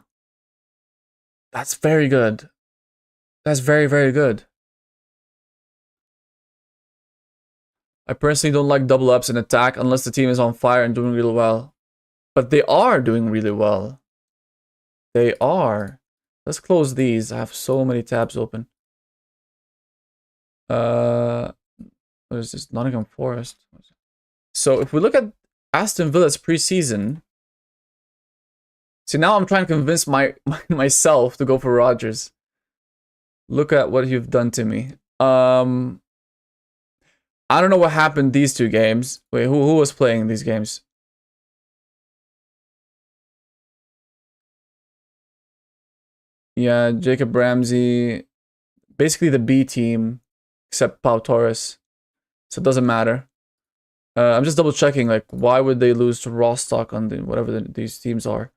That's very good. That's very, very good. I personally don't like double ups in attack unless the team is on fire and doing really well. But they are doing really well. They are. Let's close these. I have so many tabs open. What is this? Nottingham Forest. So if we look at Aston Villa's preseason, see, now I'm trying to convince myself to go for Rodgers. Look at what you've done to me. I don't know what happened these 2 games. Wait, who was playing these games? Yeah, Jacob Ramsey. Basically the B team, except Pau Torres. So it doesn't matter. I'm just double checking, like, why would they lose to Rostock on whatever these teams are?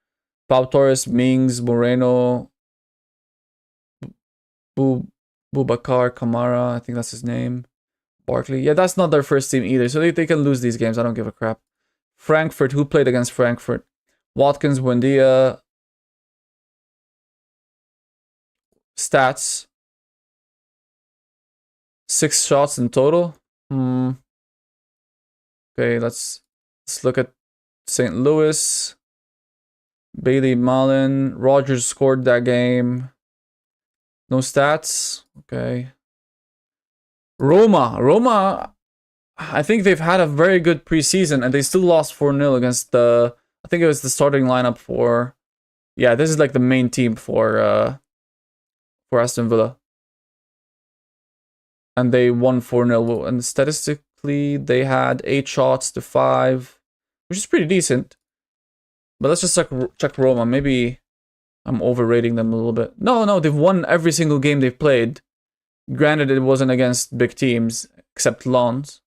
Pau Torres, Mings, Moreno, Boubacar Kamara, I think that's his name. Barkley. Yeah, that's not their first team either, so they can lose these games. I don't give a crap. Frankfurt, who played against Frankfurt? Watkins, Buendia. Stats. 6 shots in total. Okay, let's look at St. Louis. Bailey Mullen. Rogers scored that game. No stats. Okay. Roma, I think they've had a very good preseason and they still lost 4-0 against the... I think it was the starting lineup for... Yeah, this is like the main team for Aston Villa. And they won 4-0. And statistically, they had 8 shots to 5, which is pretty decent. But let's just check Roma. Maybe I'm overrating them a little bit. No, they've won every single game they've played. Granted, it wasn't against big teams, except Lens,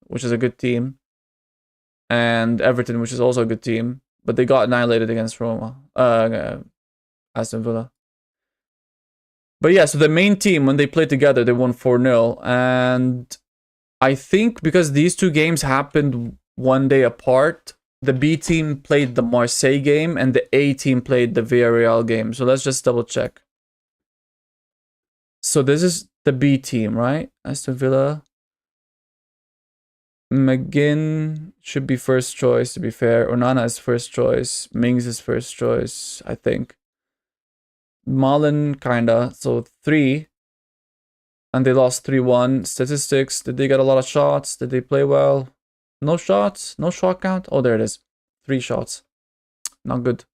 which is a good team. And Everton, which is also a good team. But they got annihilated against Roma. Aston Villa. But yeah, so the main team, when they played together, they won 4-0. And I think because these 2 games happened one day apart, the B team played the Marseille game and the A team played the Villarreal game. So let's just double check. So this is the B team, right? Aston Villa. McGinn should be first choice, to be fair. Onana is first choice. Mings is first choice, I think. Mullen, kinda. So 3. And they lost 3-1. Statistics, did they get a lot of shots? Did they play well? No shots? No shot count? Oh, there it is. 3 shots. Not good.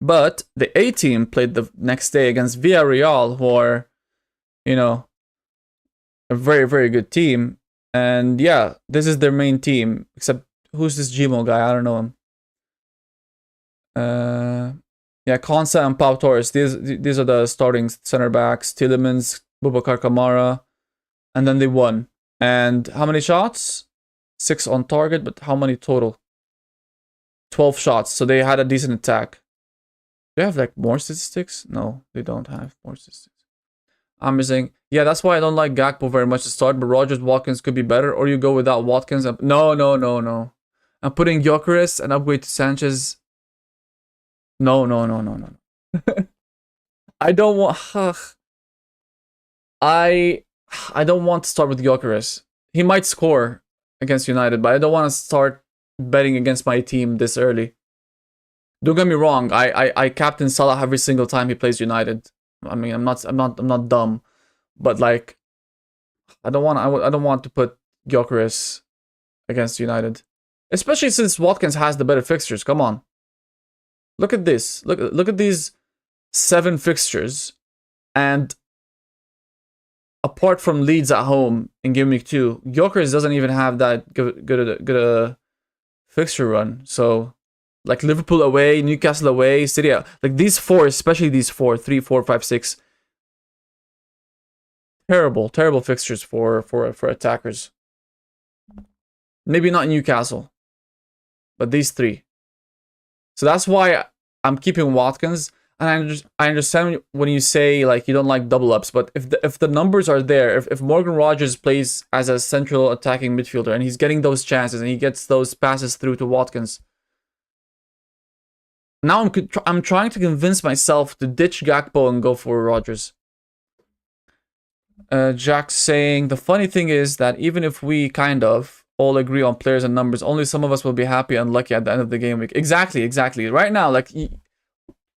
But the A team played the next day against Villarreal, who are, you know, a very, very good team. And yeah, this is their main team. Except, who's this Gmo guy? I don't know him. Yeah, Konsa and Pau Torres. These are the starting center backs. Tielemans, Boubacar Kamara. And then they won. And how many shots? 6 on target, but how many total? 12 shots. So they had a decent attack. Do they have like more statistics? No, they don't have more statistics. I'm saying, yeah, that's why I don't like Gakpo very much to start, but Rogers Watkins could be better, or you go without Watkins. No, no, no, no. I'm putting Gyökeres and upgrade to Sanchez. No, no, no, no, no. I don't want. I don't want to start with Gyökeres. He might score against United, but I don't want to start betting against my team this early. Don't get me wrong. I captain Salah every single time he plays United. I mean, I'm not dumb, but like, I don't want to put Gyökeres against United, especially since Watkins has the better fixtures. Come on, look at this. Look at these 7 fixtures, and apart from Leeds at home in Gameweek 2, Gyökeres doesn't even have that good a fixture run. So, like Liverpool away, Newcastle away, City out. Like these 4, especially these 4, 3, 4, 5, 6. Terrible fixtures for attackers. Maybe not Newcastle, but these 3. So that's why I'm keeping Watkins. And I understand when you say like you don't like double ups, but if the numbers are there, if Morgan Rogers plays as a central attacking midfielder and he's getting those chances and he gets those passes through to Watkins, now I'm trying to convince myself to ditch Gakpo and go for Rogers. Jack's saying the funny thing is that even if we kind of all agree on players and numbers, only some of us will be happy and lucky at the end of the game week. Exactly. Right now, like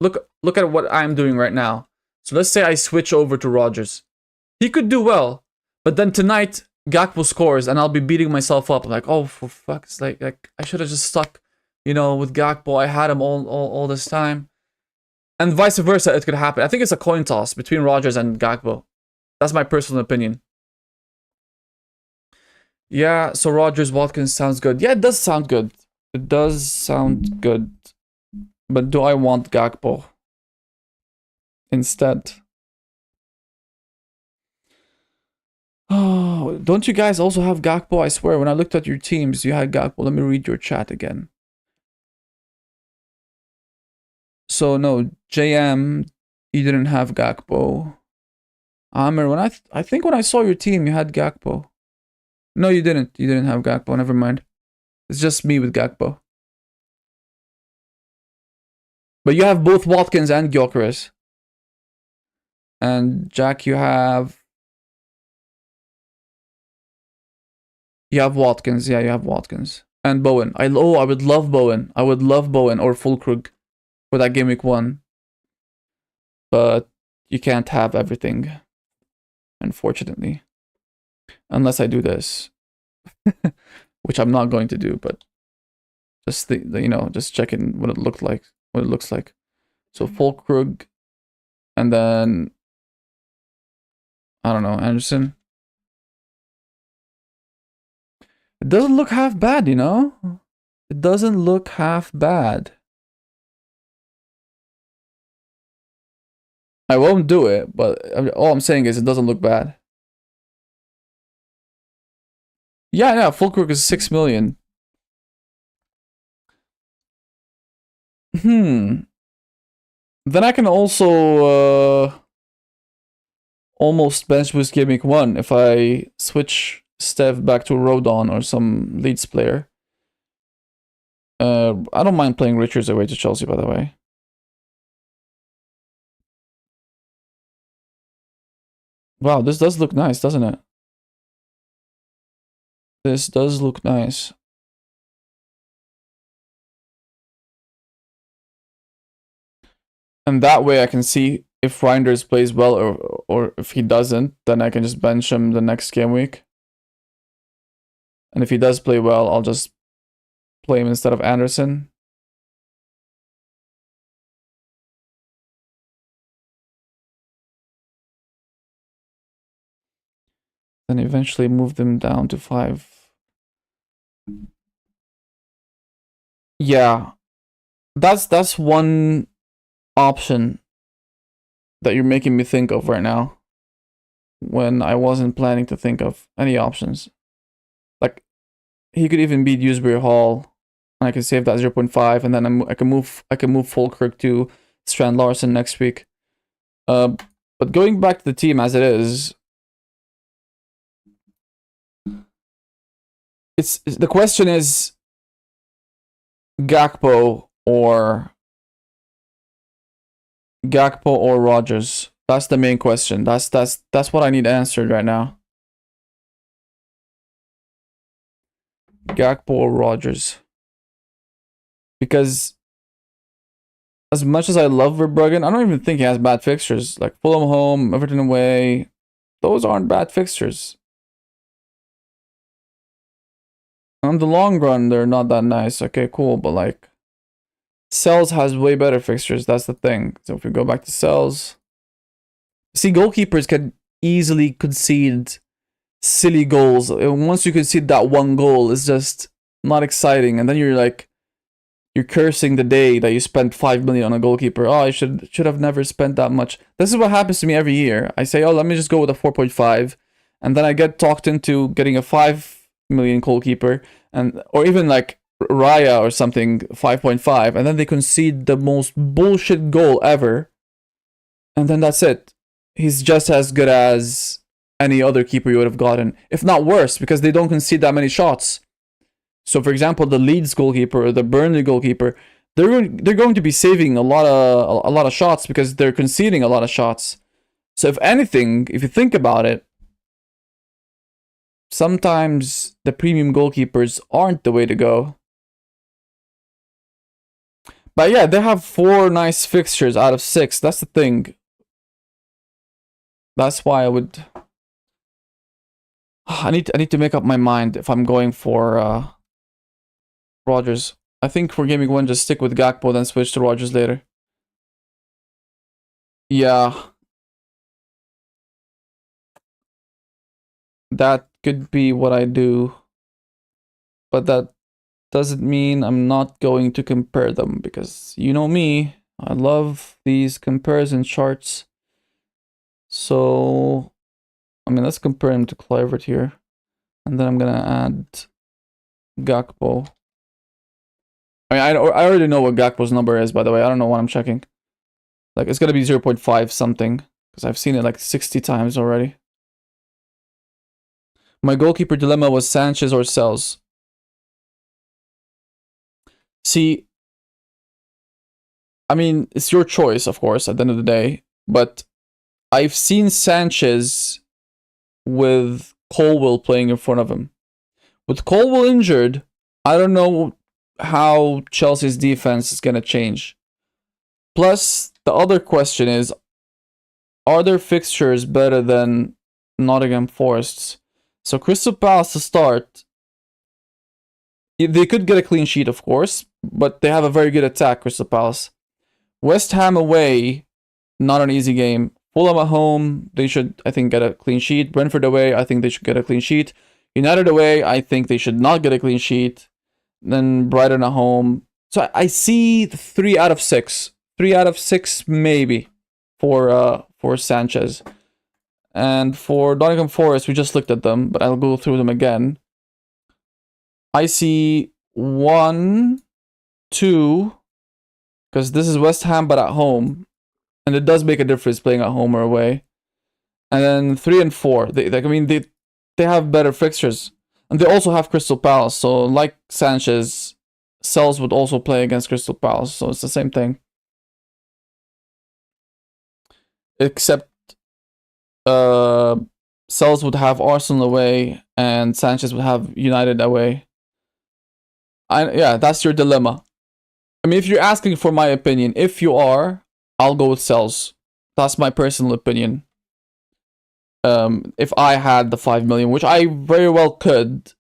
look at what I'm doing right now. So let's say I switch over to Rogers. He could do well, but then tonight Gakpo scores and I'll be beating myself up. I'm like, oh, for fuck's sake, like I should have just stuck, with Gakpo. I had him all this time. And vice versa, it could happen. I think it's a coin toss between Rogers and Gakpo. That's my personal opinion. Yeah, so Rogers Watkins sounds good. Yeah, it does sound good. It does sound good. But do I want Gakpo instead? Oh, don't you guys also have Gakpo? I swear, when I looked at your teams, you had Gakpo. Let me read your chat again. So no, JM, you didn't have Gakpo. Amir, I think when I saw your team, you had Gakpo. No, you didn't. You didn't have Gakpo. Never mind. It's just me with Gakpo. But you have both Watkins and Gyökeres. And Jack, you have Watkins. Yeah, you have Watkins. And Bowen. I would love Bowen. I would love Bowen or Fulkrug for that game week 1. But you can't have everything, unfortunately. Unless I do this. Which I'm not going to do, but just just checking what it looks like. So Fulkrug, and then I don't know, Anderson. It doesn't look half bad, It doesn't look half bad. I won't do it, but all I'm saying is it doesn't look bad. Yeah, Fulkrug is 6 million. Then I can also almost bench boost Game Week 1 if I switch Steph back to Rodon or some Leeds player. I don't mind playing Richards away to Chelsea, by the way. Wow, this does look nice, doesn't it? This does look nice. And that way I can see if Reinders plays well or if he doesn't, then I can just bench him the next game week. And if he does play well, I'll just play him instead of Anderson. Then eventually move them down to 5. Yeah. That's one option that you're making me think of right now when I wasn't planning to think of any options. Like, he could even beat Dewsbury Hall, and I can save that 0.5, and then I can move Fulkirk to Strand Larson next week. But But going back to the team as it is, it's the question is Gakpo or Rogers. That's the main question. That's what I need answered right now. Gakpo or Rogers. Because as much as I love Verbruggen, I don't even think he has bad fixtures. Like Fulham home, Everton away. Those aren't bad fixtures. On the long run, they're not that nice. Okay, cool. But like, Cells has way better fixtures. That's the thing. So if we go back to Cells. See, goalkeepers can easily concede silly goals. And once you concede that one goal, it's just not exciting. And then you're like, you're cursing the day that you spent 5 million on a goalkeeper. Oh, I should have never spent that much. This is what happens to me every year. I say, oh, let me just go with a 4.5, and then I get talked into getting a 5 million goalkeeper, and or even like Raya or something, 5.5, and then they concede the most bullshit goal ever, and then that's it. He's just as good as any other keeper you would have gotten, if not worse, because they don't concede that many shots. So, for example, the Leeds goalkeeper or the Burnley goalkeeper, they're going to be saving a lot of shots because they're conceding a lot of shots. So, if anything, if you think about it, sometimes the premium goalkeepers aren't the way to go. But yeah, they have 4 nice fixtures out of 6. That's the thing. That's why I would. I need to make up my mind if I'm going for Rogers. I think for Gaming 1, just stick with Gakpo, then switch to Rogers later. Yeah. That could be what I do. But that doesn't mean I'm not going to compare them, because you know me, I love these comparison charts. So, I mean, let's compare him to Kluivert here. And then I'm going to add Gakpo. I mean, I already know what Gakpo's number is, by the way. I don't know what I'm checking. Like, it's going to be 0.5 something, because I've seen it like 60 times already. My goalkeeper dilemma was Sanchez or Cells. See, I mean, it's your choice, of course, at the end of the day. But I've seen Sanchez with Colwill playing in front of him. With Colwill injured, I don't know how Chelsea's defense is going to change. Plus, the other question is, are their fixtures better than Nottingham Forest's? So Crystal Palace to start, they could get a clean sheet, of course, but they have a very good attack, Crystal Palace. West Ham away, not an easy game. Fulham at home, they should, I think, get a clean sheet. Brentford away, I think they should get a clean sheet. United away, I think they should not get a clean sheet. Then Brighton at home. So I see 3 out of 6. 3 out of 6 maybe for Sanchez. And for Nottingham Forest, we just looked at them, but I'll go through them again. I see 1, 2, because this is West Ham but at home, and it does make a difference playing at home or away. And then 3 and 4. They have better fixtures. And they also have Crystal Palace. So like Sanchez, Cells would also play against Crystal Palace. So it's the same thing. Except Cells would have Arsenal away and Sanchez would have United away. Yeah, that's your dilemma. I mean, if you're asking for my opinion, if you are, I'll go with Cells. That's my personal opinion. If I had the 5 million, which I very well could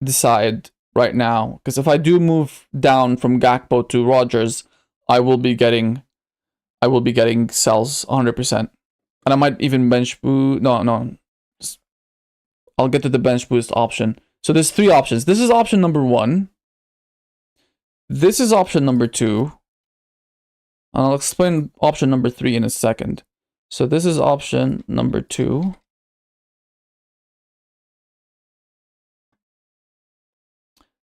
decide right now, because if I do move down from Gakpo to Rogers, I will be getting Cells 100%, and I might even bench boost. No, I'll get to the bench boost option. So there's 3 options. This is option number 1. This is option number 2. And I'll explain option number 3 in a second. So this is option number 2.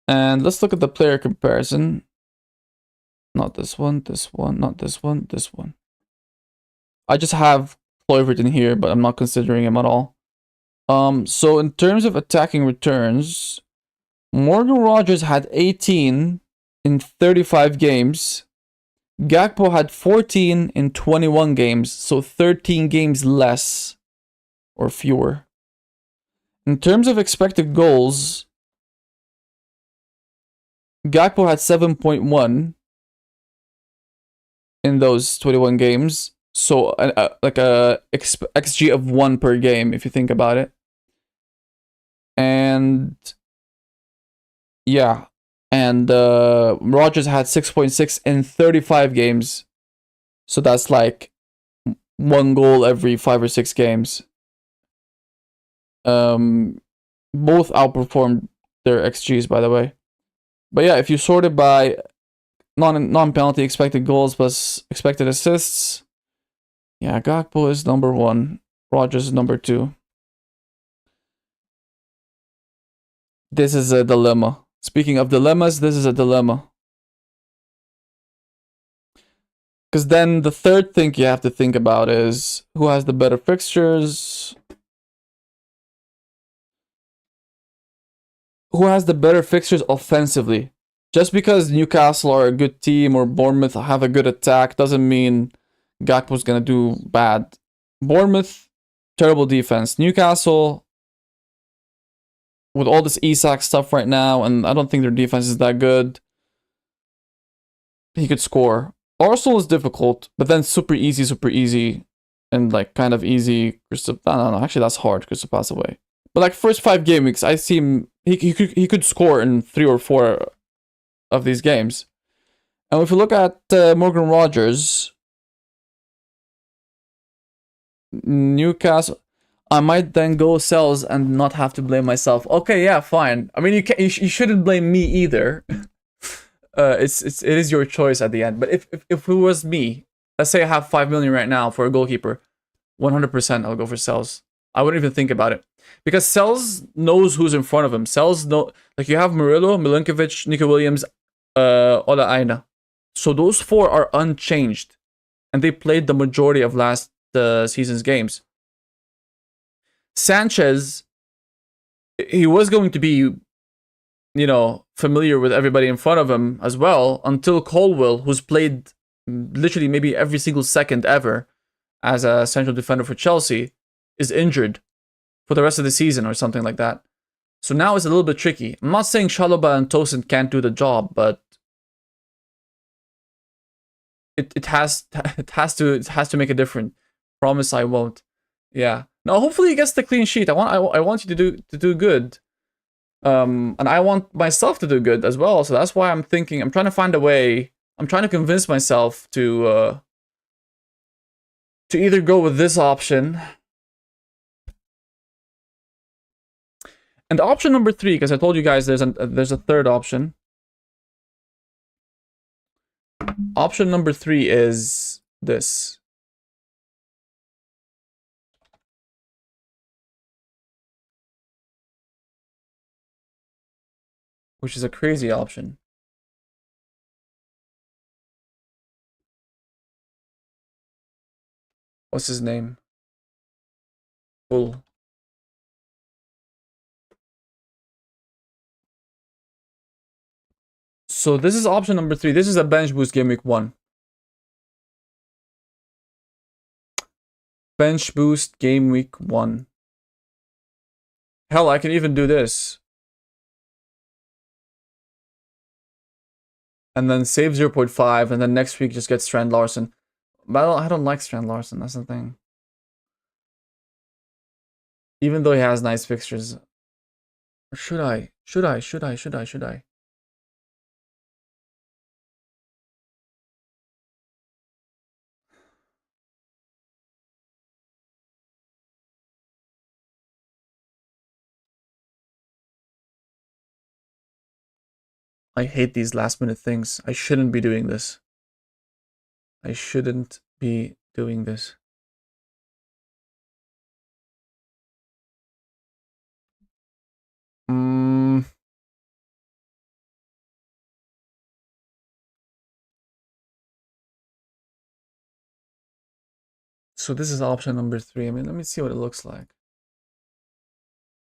And let's look at the player comparison. Not this one, not this one, this one. I just have Kluivert in here, but I'm not considering him at all. So in terms of attacking returns, Morgan Rogers had 18 in 35 games. Gakpo had 14 in 21 games, so 13 games less or fewer. In terms of expected goals, Gakpo had 7.1 in those 21 games, so like a XG of 1 per game if you think about it. And yeah, and Rogers had 6.6 in 35 games, so that's like 1 goal every 5 or 6 games. Both outperformed their XGs, by the way. But yeah, if you sort it by non-penalty expected goals plus expected assists, yeah, Gakpo is number 1, Rogers is number 2. This is a dilemma. Speaking of dilemmas, this is a dilemma. Because then the third thing you have to think about is who has the better fixtures. Who has the better fixtures offensively? Just because Newcastle are a good team or Bournemouth have a good attack doesn't mean Gakpo's gonna do bad. Bournemouth, terrible defense. Newcastle, with all this Isak stuff right now, and I don't think their defense is that good, he could score. Arsenal is difficult, but then super easy, and like kind of easy. No, actually that's hard. Crystal pass away. But like first 5 game weeks, I see him. He could score in 3 or 4 of these games. And if you look at Morgan Rogers, Newcastle, I might then go sells and not have to blame myself. Okay, yeah, fine. I mean, you shouldn't blame me either. It is your choice at the end. But if it was me, let's say I have 5 million right now for a goalkeeper, 100% I'll go for sells. I wouldn't even think about it. Because Sells knows who's in front of him. Sells know, like you have Murillo, Milinkovic, Nico Williams, Ola Aina. So those 4 are unchanged, and they played the majority of last season's games. Sanchez, he was going to be, familiar with everybody in front of him as well until Colwill, who's played literally maybe every single second ever as a central defender for Chelsea, is injured for the rest of the season or something like that. So now it's a little bit tricky. I'm not saying Chalobah and Tosin can't do the job, but it has to make a difference. Promise I won't. Yeah. No, hopefully he gets the clean sheet. I want you to do good. And I want myself to do good as well. So that's why I'm trying to find a way. I'm trying to convince myself to either go with this option. And option number 3, because I told you guys there's a third option. Option number 3 is this. Which is a crazy option. What's his name? Bull. So this is option number 3. This is a bench boost game week 1. Bench boost game week 1. Hell, I can even do this. And then save 0.5, and then next week just get Strand Larson. But I don't like Strand Larson, that's the thing. Even though he has nice fixtures. Or should I? Should I? I hate these last minute things. I shouldn't be doing this. I shouldn't be doing this. So this is option number 3. I mean, let me see what it looks like.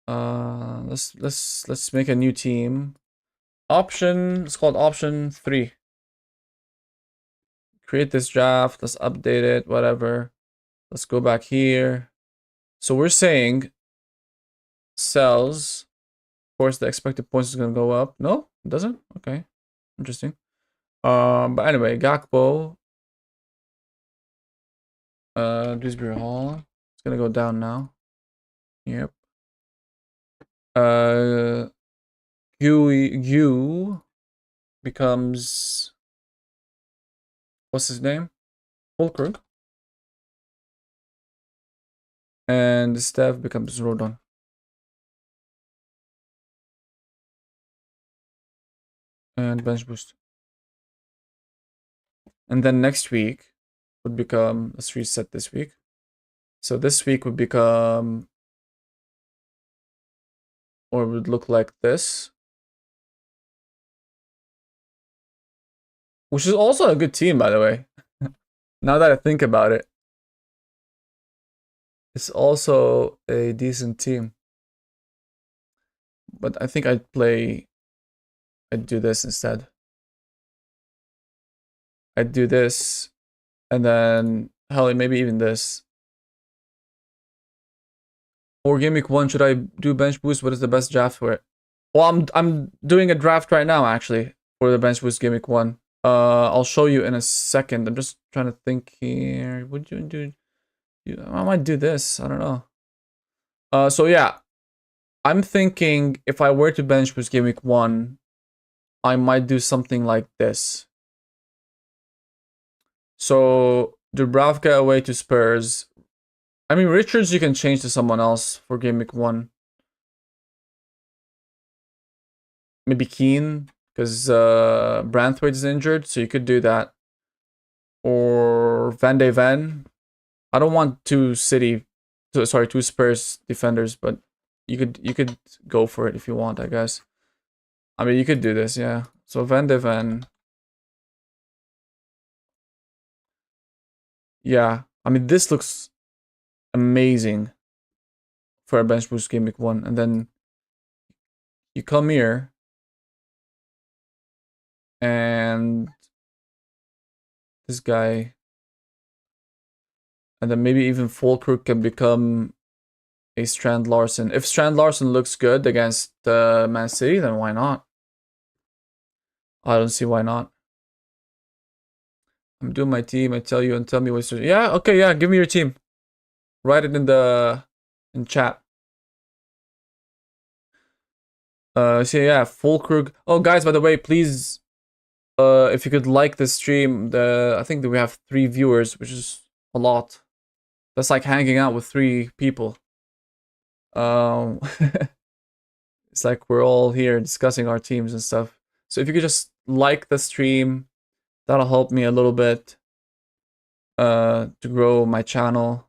Let's make a new team. It's called option 3. Create this draft, let's update it, whatever. Let's go back here. So we're saying cells. Of course, the expected points is gonna go up. No, it doesn't. Okay, interesting. But anyway, Gakpo. Dewsbury Hall. It's gonna go down now. Yep. Gu becomes, what's his name? Fulkrug. And Steph becomes Rodon. And bench boost. And then next week would become, let's reset this week. So this week would become, or would look like this. Which is also a good team, by the way. Now that I think about it. It's also a decent team. But I think I'd do this instead. I'd do this, and then, hell, maybe even this. For Gameweek 1, should I do bench boost? What is the best draft for it? Well, I'm doing a draft right now, actually, for the bench boost Gameweek 1. I'll show you in a second. I'm just trying to think here. Would you do? I might do this. I don't know. So yeah, I'm thinking if I were to bench boost Gameweek 1, I might do something like this. So Dubravka away to Spurs. I mean, Richards you can change to someone else for Gameweek 1. Maybe Keane, because Branthwaite is injured, so you could do that. Or Van de Ven. I don't want two Spurs defenders, but you could go for it if you want, I guess. I mean, you could do this, yeah. So Van de Ven. Yeah, I mean, this looks amazing for a bench boost Gameweek 1. And then you come here and this guy, and then maybe even Fulkrug can become a Strand Larson. If Strand Larson looks good against Man City, then why not? I don't see why not. I'm doing my team. I tell you and tell me what's. Yeah, okay, yeah. Give me your team. Write it in chat. So yeah, Fulkrug. Oh, guys, by the way, please, if you could like this stream, I think that we have 3 viewers, which is a lot. That's like hanging out with 3 people. It's like we're all here discussing our teams and stuff. So if you could just like the stream, that'll help me a little bit to grow my channel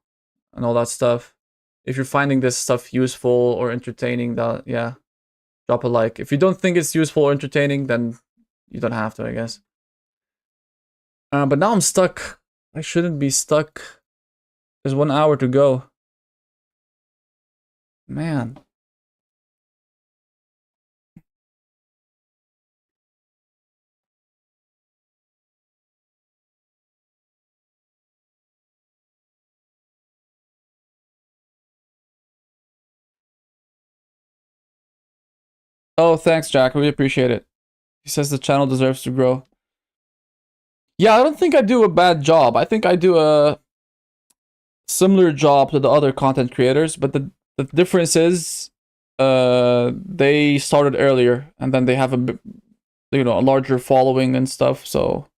and all that stuff. If you're finding this stuff useful or entertaining, that, yeah, drop a like. If you don't think it's useful or entertaining, then you don't have to, I guess. But now I'm stuck. I shouldn't be stuck. There's 1 hour to go. Man. Oh, thanks, Jack. I really appreciate it. He says the channel deserves to grow. Yeah, I don't think I do a bad job. I think I do a similar job to the other content creators, but the difference is they started earlier and then they have a larger following and stuff, so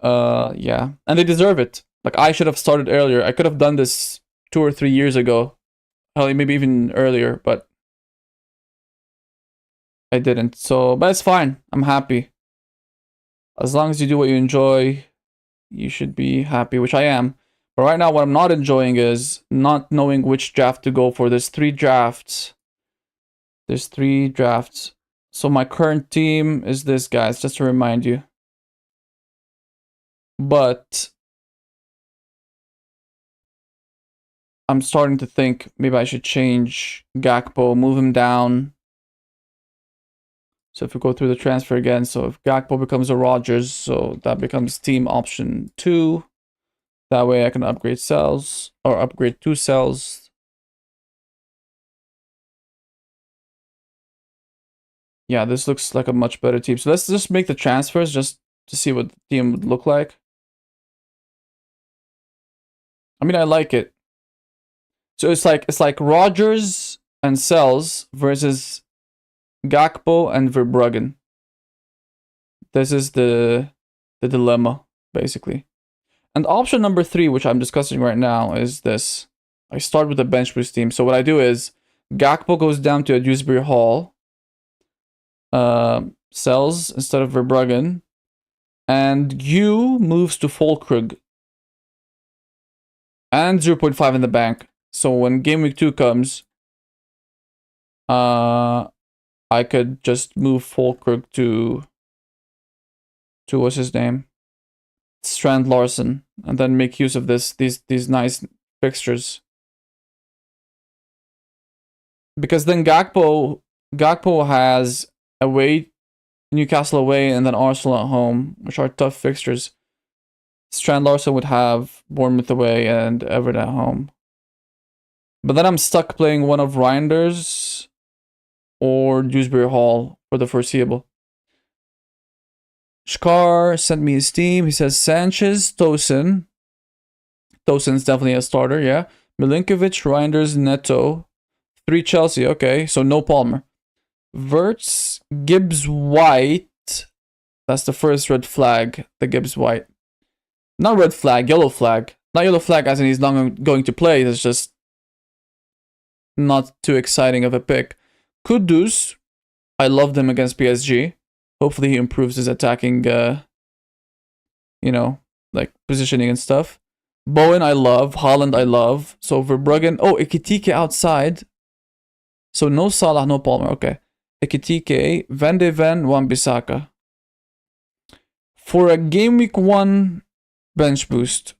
yeah, and they deserve it. Like, I should have started earlier. I could have done this 2 or 3 years ago, hell, maybe even earlier, but I didn't. So, but it's fine. I'm happy. As long as you do what you enjoy, you should be happy, which I am. But right now, what I'm not enjoying is not knowing which draft to go for. There's 3 drafts. So my current team is this, guys, just to remind you. But I'm starting to think maybe I should change Gakpo, move him down. So if we go through the transfer again, so if Gakpo becomes a Rogers, so that becomes team option 2. That way I can upgrade cells, or upgrade 2 cells. Yeah, this looks like a much better team. So let's just make the transfers just to see what the team would look like. I mean, I like it. So it's like Rogers and Cells versus Gakpo and Verbruggen. This is the dilemma, basically. And option number 3, which I'm discussing right now, is this. I start with the bench boost team. So what I do is Gakpo goes down to a Dewsbury Hall. Cells instead of Verbruggen. And Gu moves to Folkrug. And 0.5 in the bank. So when game week 2 comes, I could just move Folkrug to what's his name? Strand Larson, and then make use of these nice fixtures. Because then Gakpo has away, Newcastle away, and then Arsenal at home, which are tough fixtures. Strand Larson would have Bournemouth away and Everton at home. But then I'm stuck playing one of Reinders or Dewsbury Hall for the foreseeable. Shkar sent me his team. He says Sanchez, Tosin. Tosin's definitely a starter, yeah. Milinkovic, Reinders, Neto. 3 Chelsea, okay. So no Palmer. Verts, Gibbs White. That's the first red flag, the Gibbs White. Not red flag, yellow flag. Not yellow flag as in he's not going to play. It's just not too exciting of a pick. Kudus, I loved him against PSG. Hopefully he improves his attacking, like positioning and stuff. Bowen, I love. Haaland, I love. So Verbruggen. Oh, Ekitike outside. So no Salah, no Palmer. Okay. Ekitike, Van de Ven, Wan-Bissaka. For a game week 1 bench boost,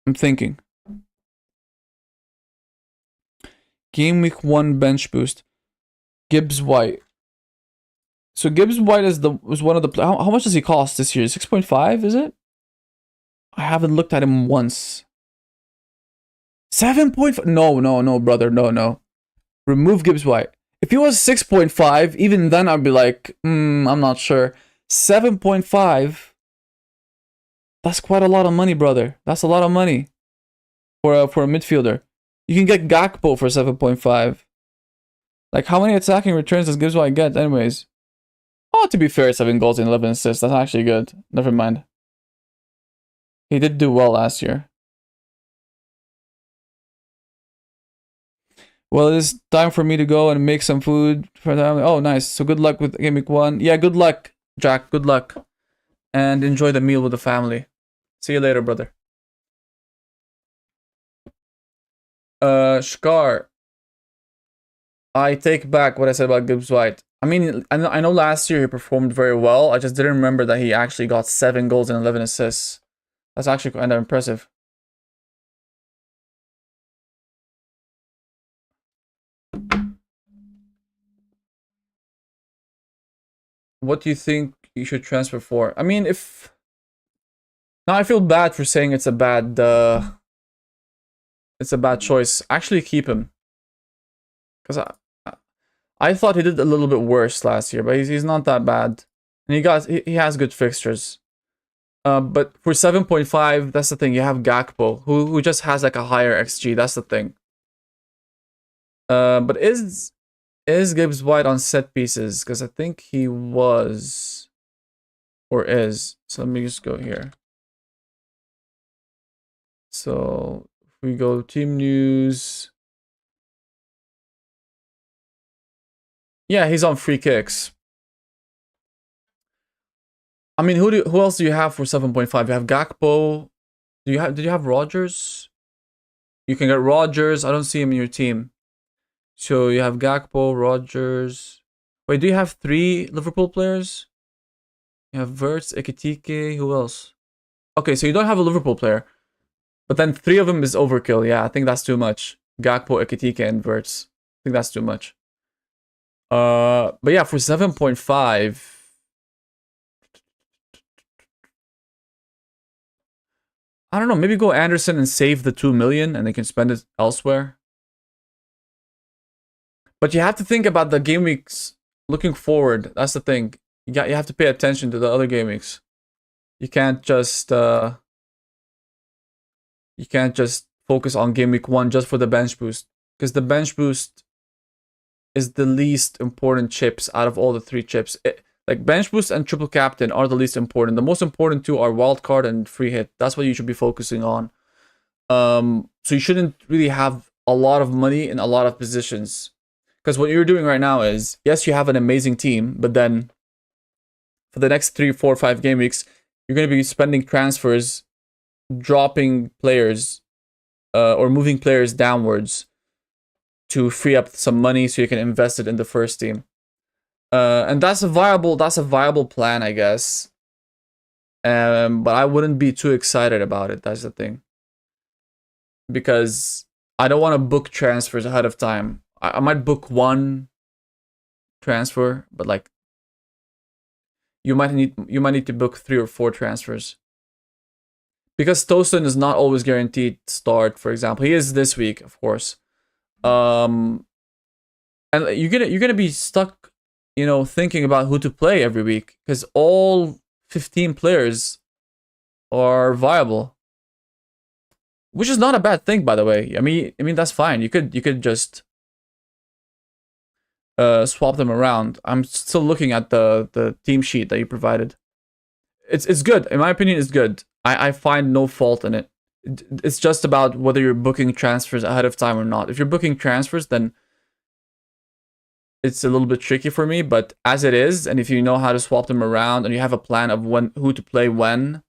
I'm thinking. Game week 1 bench boost. Gibbs White. So Gibbs White was one of the... How much does he cost this year? 6.5, is it? I haven't looked at him once. 7.5? No, brother. No. Remove Gibbs White. If he was 6.5, even then I'd be like, I'm not sure. 7.5? That's quite a lot of money, brother. That's a lot of money for a midfielder. You can get Gakpo for 7.5. Like, how many attacking returns does Gibbs White get anyways? Oh, to be fair, 7 goals and 11 assists. That's actually good. Never mind. He did do well last year. Well, it is time for me to go and make some food for them. Oh, nice. So good luck with Game Week 1. Yeah, good luck, Jack. Good luck. And enjoy the meal with the family. See you later, brother. Shkar. I take back what I said about Gibbs White. I mean, I know last year he performed very well. I just didn't remember that he actually got 7 goals and 11 assists. That's actually kind of impressive. What do you think you should transfer for? I mean, if... Now I feel bad for saying it's a bad choice. Actually keep him. Because I thought he did a little bit worse last year, but he's not that bad. And he has good fixtures. But for 7.5, that's the thing. You have Gakpo, who just has like a higher XG. That's the thing. But is Gibbs White on set pieces? Because I think he was or is. So let me just go here. So if we go team news. Yeah, he's on free kicks. I mean, who else do you have for 7.5? You have Gakpo. Did you have Rogers? You can get Rogers. I don't see him in your team. So you have Gakpo, Rogers. Wait, do you have 3 Liverpool players? You have Verts, Ekitike, who else? Okay, so you don't have a Liverpool player. But then 3 of them is overkill. Yeah, I think that's too much. Gakpo, Ekitike, and Verts. I think that's too much. But yeah, for 7.5, I don't know. Maybe go Anderson and save the 2 million, and they can spend it elsewhere. But you have to think about the game weeks looking forward. That's the thing. You have to pay attention to the other game weeks. You can't just focus on game week 1 just for the bench boost, because the bench boost is the least important chips out of all the 3 chips. Like bench boost and triple captain are the least important. The most important 2 are wild card and free hit. That's what you should be focusing on. So you shouldn't really have a lot of money in a lot of positions, because what you're doing right now is, yes, you have an amazing team, but then for the next 3, 4, 5 game weeks, you're going to be spending transfers, dropping players, or moving players downwards to free up some money so you can invest it in the first team. And that's a viable plan, I guess. But I wouldn't be too excited about it. That's the thing. Because I don't want to book transfers ahead of time. I might book 1 transfer, but like you might need to book 3 or 4 transfers. Because Tosin is not always guaranteed to start, for example. He is this week, of course. And you're gonna be stuck, thinking about who to play every week, because all 15 players are viable, which is not a bad thing, by the way. I mean that's fine. You could just swap them around. I'm still looking at the team sheet that you provided. It's good. In my opinion, it's good. I find no fault in it. It's just about whether you're booking transfers ahead of time or not. If you're booking transfers, then it's a little bit tricky for me. But as it is, and if you know how to swap them around and you have a plan of who to play when,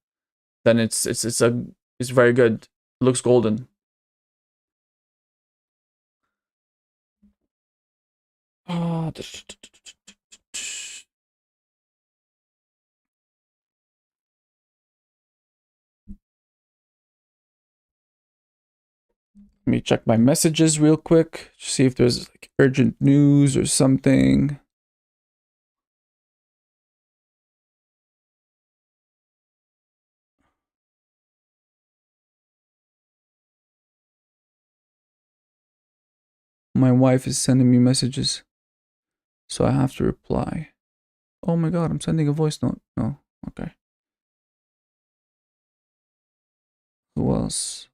then it's very good. It looks golden. Oh, let me check my messages real quick, see if there's like urgent news or something. My wife is sending me messages, so I have to reply. Oh my god, I'm sending a voice note. No, okay. Who else?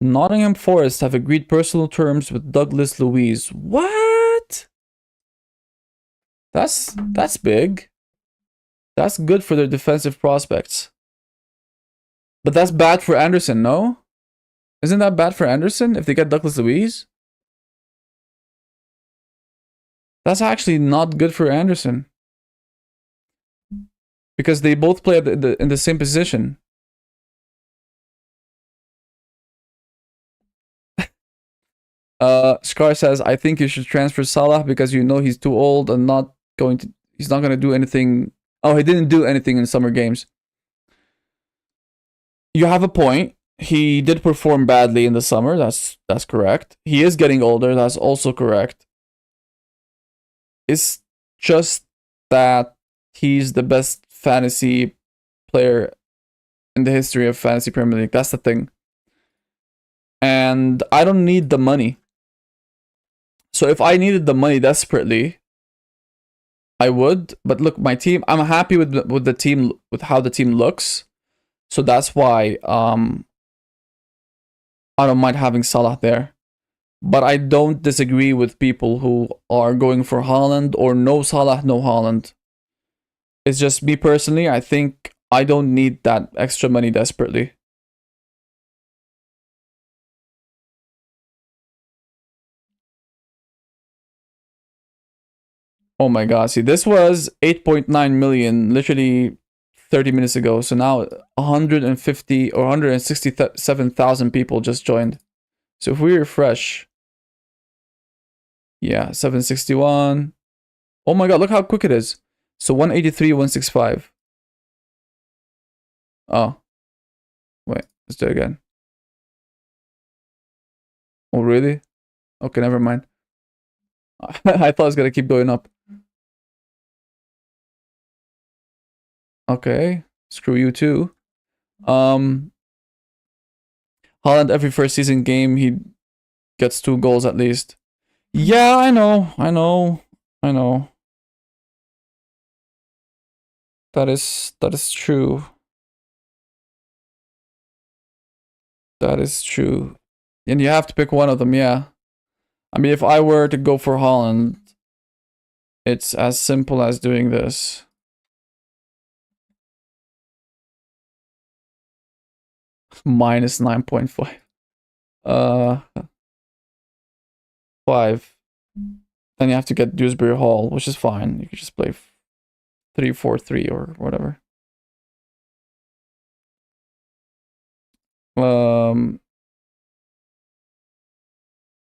Nottingham Forest have agreed personal terms with Douglas Luiz. What? That's big. That's good for their defensive prospects. But that's bad for Anderson, no? Isn't that bad for Anderson if they get Douglas Luiz? That's actually not good for Anderson, because they both play in the same position. Scar says, I think you should transfer Salah because he's too old and he's not going to do anything. Oh, he didn't do anything in summer games. You have a point. He did perform badly in the summer. That's correct. He is getting older. That's also correct. It's just that he's the best fantasy player in the history of Fantasy Premier League. That's the thing. And I don't need the money. So if I needed the money desperately, I would. But look, my team, I'm happy with the team, with how the team looks. So that's why I don't mind having Salah there. But I don't disagree with people who are going for Haaland or no Salah, no Haaland. It's just me personally, I think I don't need that extra money desperately. Oh my god, see, this was 8.9 million literally 30 minutes ago. So now 150 or 167,000 people just joined. So if we refresh, yeah, 761. Oh my god, look how quick it is. So 183, 165. Oh. Let's do it again. Oh, really? Okay, never mind. I thought it was gonna keep going up. Okay, screw you too. Haaland, every first season game, he gets 2 goals at least. Yeah, I know. That is true. That is true. And you have to pick one of them, yeah. I mean, if I were to go for Haaland, it's as simple as doing this. Minus 9.5. 5. Then you have to get Dewsbury Hall, which is fine. You could just play 3-4-3 or whatever.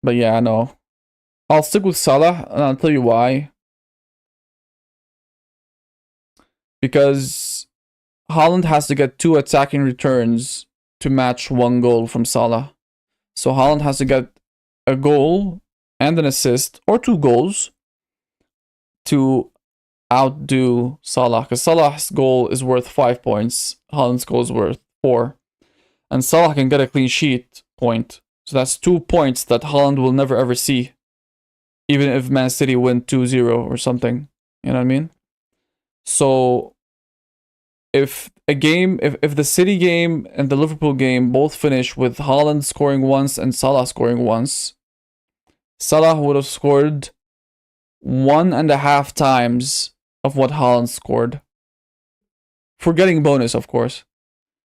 But yeah, no. I'll stick with Salah, and I'll tell you why. Because Haaland has to get 2 attacking returns to match 1 goal from Salah. So Haaland has to get a goal and an assist, or 2 goals, to outdo Salah. Because Salah's goal is worth 5 points, Haaland's goal is worth 4. And Salah can get a clean sheet point. So that's 2 points that Haaland will never ever see. Even if Man City win 2-0 or something. You know what I mean? So if the City game and the Liverpool game both finish with Haaland scoring once and Salah scoring once, Salah would have scored 1.5 times of what Haaland scored. Forgetting bonus, of course.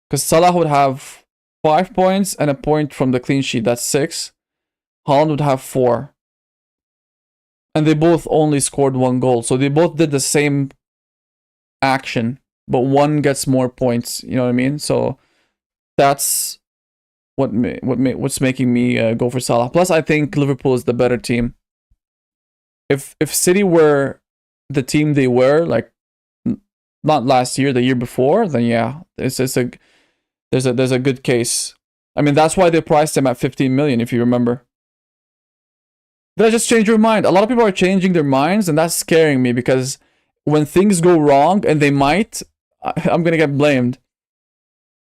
Because Salah would have 5 points and a point from the clean sheet. That's 6. Haaland would have 4. And they both only scored 1 goal. So they both did the same action, but one gets more points. You know what I mean? So that's what's making me go for Salah. Plus, I think Liverpool is the better team. If City were the team they were, like not last year, the year before, then yeah, there's a good case. I mean, that's why they priced him at 15 million, if you remember. Did I just change your mind? A lot of people are changing their minds, and that's scaring me because when things go wrong, and they might, I'm gonna get blamed.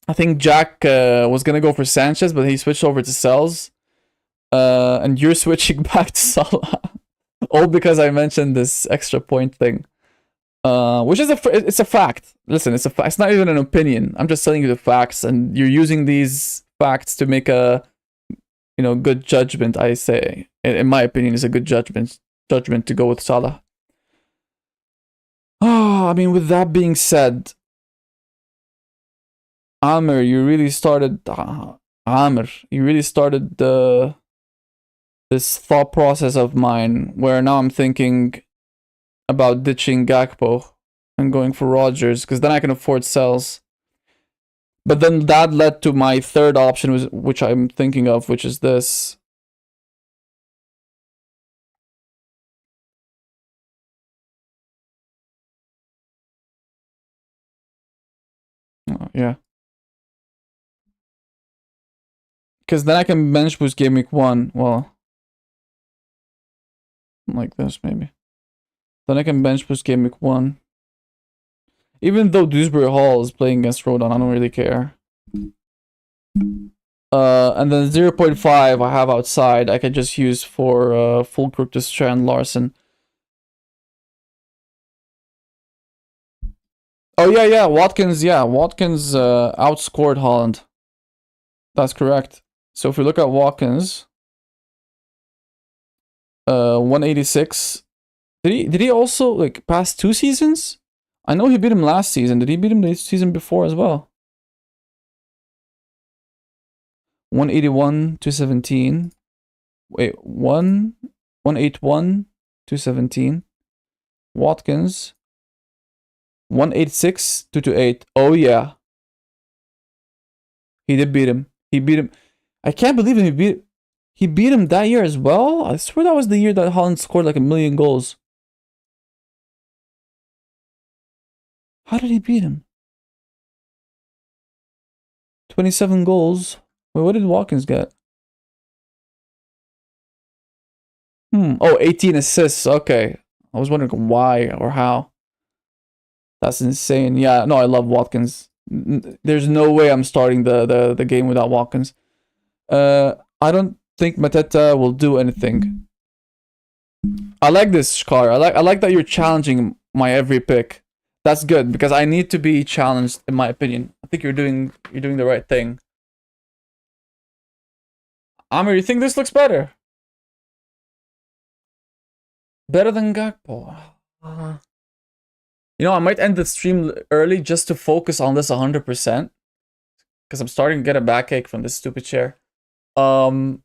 I think Jack was gonna go for Sanchez, but he switched over to Sells. And you're switching back to Salah. All because I mentioned this extra point thing. Which is it's a fact. Listen, it's a fact. It's not even an opinion. I'm just telling you the facts, and you're using these facts to make a, good judgment. I say, in my opinion, is a good judgment to go with Salah. Oh, I mean, with that being said, Amr, you really started. This thought process of mine, where now I'm thinking about ditching Gakpo and going for Rodgers, because then I can afford Sells. But then that led to my third option, which I'm thinking of, which is this. Oh, yeah. Because then I can bench boost Gameweek 1. Well, like this, maybe. Then I can bench boost Gameweek 1. Even though Dewsbury Hall is playing against Rodon, I don't really care. And then 0.5 I have outside. I can just use for Fulkirk to Strand Larson. Oh, yeah. Watkins outscored Haaland. That's correct. So if we look at Watkins, 186. Did he also, like, pass 2 seasons? I know he beat him last season. Did he beat him the season before as well? 181, 217. Wait, 181, 217. Watkins, 186, 228. Oh, yeah. He did beat him. I can't believe it. He beat him that year as well? I swear that was the year that Haaland scored like 1 million goals. How did he beat him? 27 goals. Wait, what did Watkins get? Oh, 18 assists. Okay. I was wondering why or how. That's insane. Yeah, no, I love Watkins. There's no way I'm starting the game without Watkins. I don't think Mateta will do anything. I like this, Shkar. I like that you're challenging my every pick. That's good because I need to be challenged, in my opinion. I think you're doing the right thing. Amir, you think this looks better? Better than Gakpo. You know, I might end the stream early just to focus on this 100%. Because I'm starting to get a backache from this stupid chair. Oh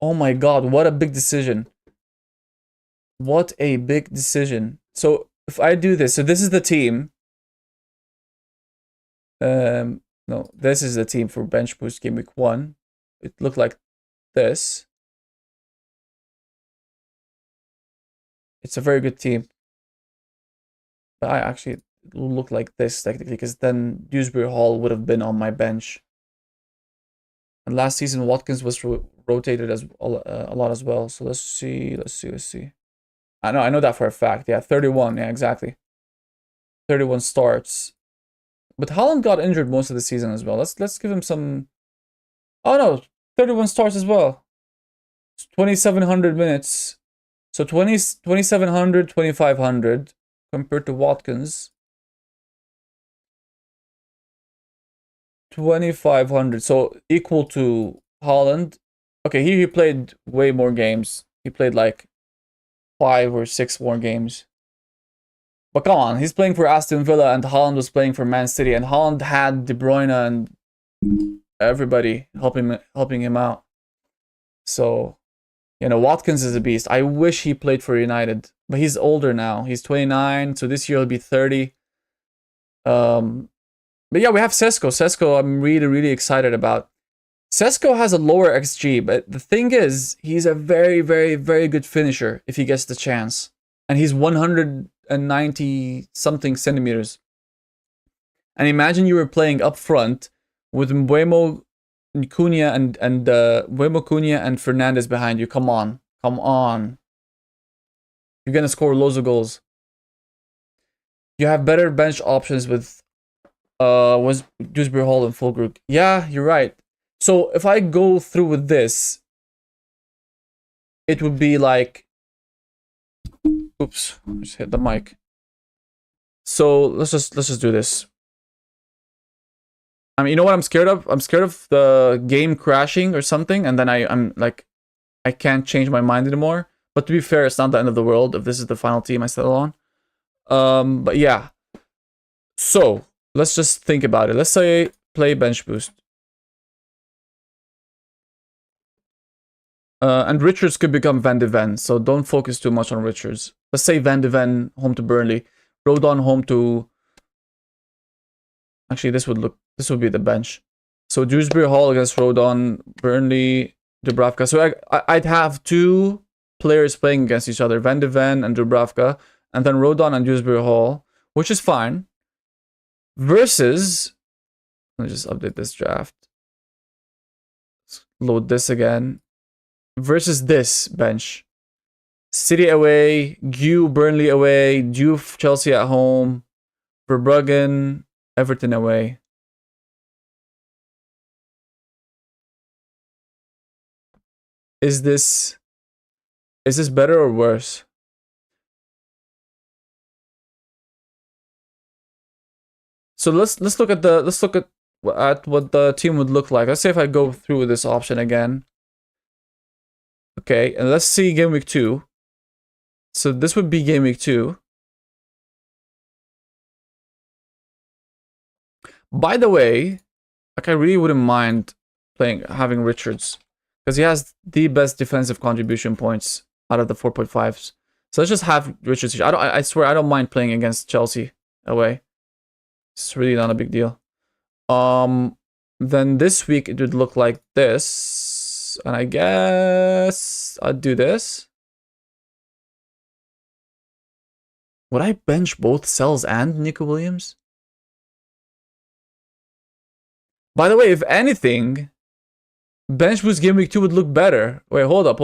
my god, what a big decision. What a big decision. So, if I do this, so this is the team. No, this is the team for bench boost game week 1. It looked like this. It's a very good team. But I actually look like this technically because then Dewsbury Hall would have been on my bench. And last season Watkins was rotated as a lot as well. So let's see. I know that for a fact. Yeah, 31. Yeah, exactly. 31 starts. But Haaland got injured most of the season as well. Let's give him some. Oh no, 31 starts as well. 2,700 minutes. So 2,700, 2,500 compared to Watkins. 2,500. So equal to Haaland. Okay, here he played way more games. He played like 5 or 6 more games. But come on, he's playing for Aston Villa and Haaland was playing for Man City, and Haaland had De Bruyne and everybody helping him out. So, you know, Watkins is a beast. I wish he played for United, but he's older now. He's 29, so this year he'll be 30. But yeah, we have Sesko. Sesko, I'm really excited about. Sesko has a lower XG, but the thing is, he's a very good finisher if he gets the chance. And he's 190 something centimeters. And imagine you were playing up front with Mbeumo, Cunha, and Mbeumo, Cunha, and Fernandes behind you. Come on. You're gonna score loads of goals. You have better bench options with was Dewsbury Hall and Fulbrook. Yeah, you're right. So if I go through with this, it would be like, oops, I just hit the mic. So let's just do this. I mean, you know what I'm scared of? I'm scared of the game crashing or something, and then I'm like, I can't change my mind anymore. But to be fair, it's not the end of the world if this is the final team I settle on. But yeah. So let's just think about it. Let's say play bench boost. And Richards could become Van de Ven, so don't focus too much on Richards. Let's say Van de Ven home to Burnley, Rodon home to. Actually, this would be the bench. So Dewsbury Hall against Rodon, Burnley, Dubravka. So I'd have 2 players playing against each other, Van de Ven and Dubravka, and then Rodon and Dewsbury Hall, which is fine. Versus, let me just update this draft. Let's load this again. Versus this bench. City away, Gue Burnley away, Juve Chelsea at home, Verbruggen, Everton away. Is this better or worse? So let's look at what the team would look like. Let's say if I go through with this option again. Okay, and let's see game week 2. So this would be game week 2. By the way, like I really wouldn't mind having Richards because he has the best defensive contribution points out of the 4.5s. So let's just have Richards. I swear I don't mind playing against Chelsea away. It's really not a big deal. Then this week it would look like this, and I guess I'd do this. Would I bench both Sells and Nico Williams? By the way, if anything, bench boost game week 2 would look better. Wait, hold up.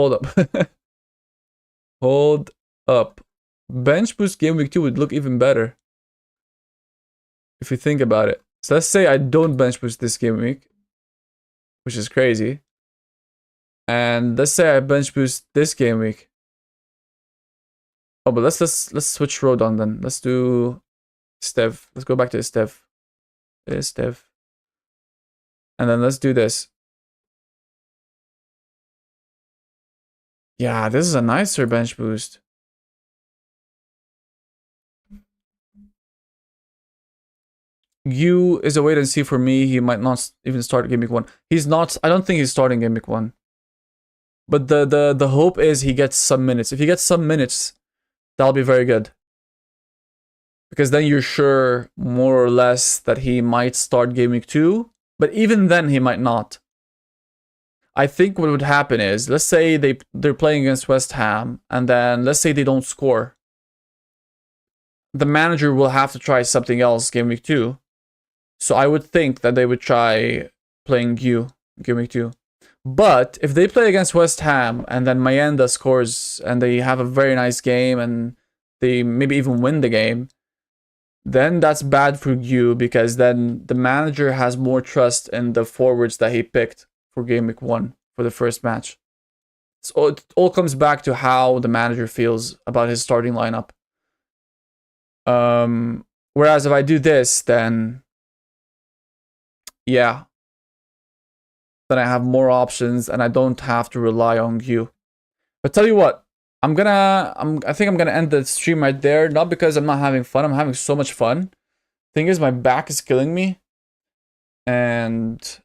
Hold up. Bench boost game week 2 would look even better. If you think about it. So let's say I don't bench boost this game week, which is crazy. And let's say I bench boost this game week. Oh, but let's switch Rodon then. Let's do Stev. Let's go back to Stev. There's Stev. And then let's do this. Yeah, this is a nicer bench boost. You is a wait and see for me. He might not even start game week 1. He's not. I don't think he's starting game week 1. But the hope is he gets some minutes. If he gets some minutes, that'll be very good. Because then you're sure more or less that he might start game week 2. But even then, he might not. I think what would happen is, let's say they're playing against West Ham, and then let's say they don't score. The manager will have to try something else game week 2. So I would think that they would try playing you game week 2. But if they play against West Ham and then Mayenda scores and they have a very nice game and they maybe even win the game, then that's bad for you because then the manager has more trust in the forwards that he picked for game week 1 for the first match. So it all comes back to how the manager feels about his starting lineup. Whereas if I do this, then yeah, then I have more options and I don't have to rely on you. But tell you what, I think I'm gonna end the stream right there. Not because I'm not having fun. I'm having so much fun. Thing is, my back is killing me. And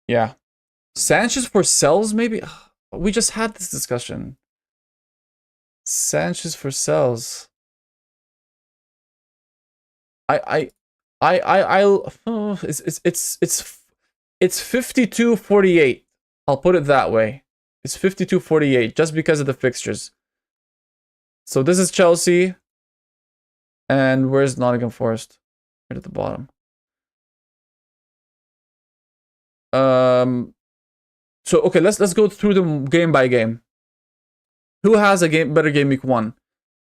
yeah, Sanchez for sells maybe. We just had this discussion. Sanchez for sells. It's 52-48. I'll put it that way. It's 52-48 just because of the fixtures. So this is Chelsea. And where's Nottingham Forest? Right at the bottom. So okay, let's go through them game by game. Who has a better game week 1?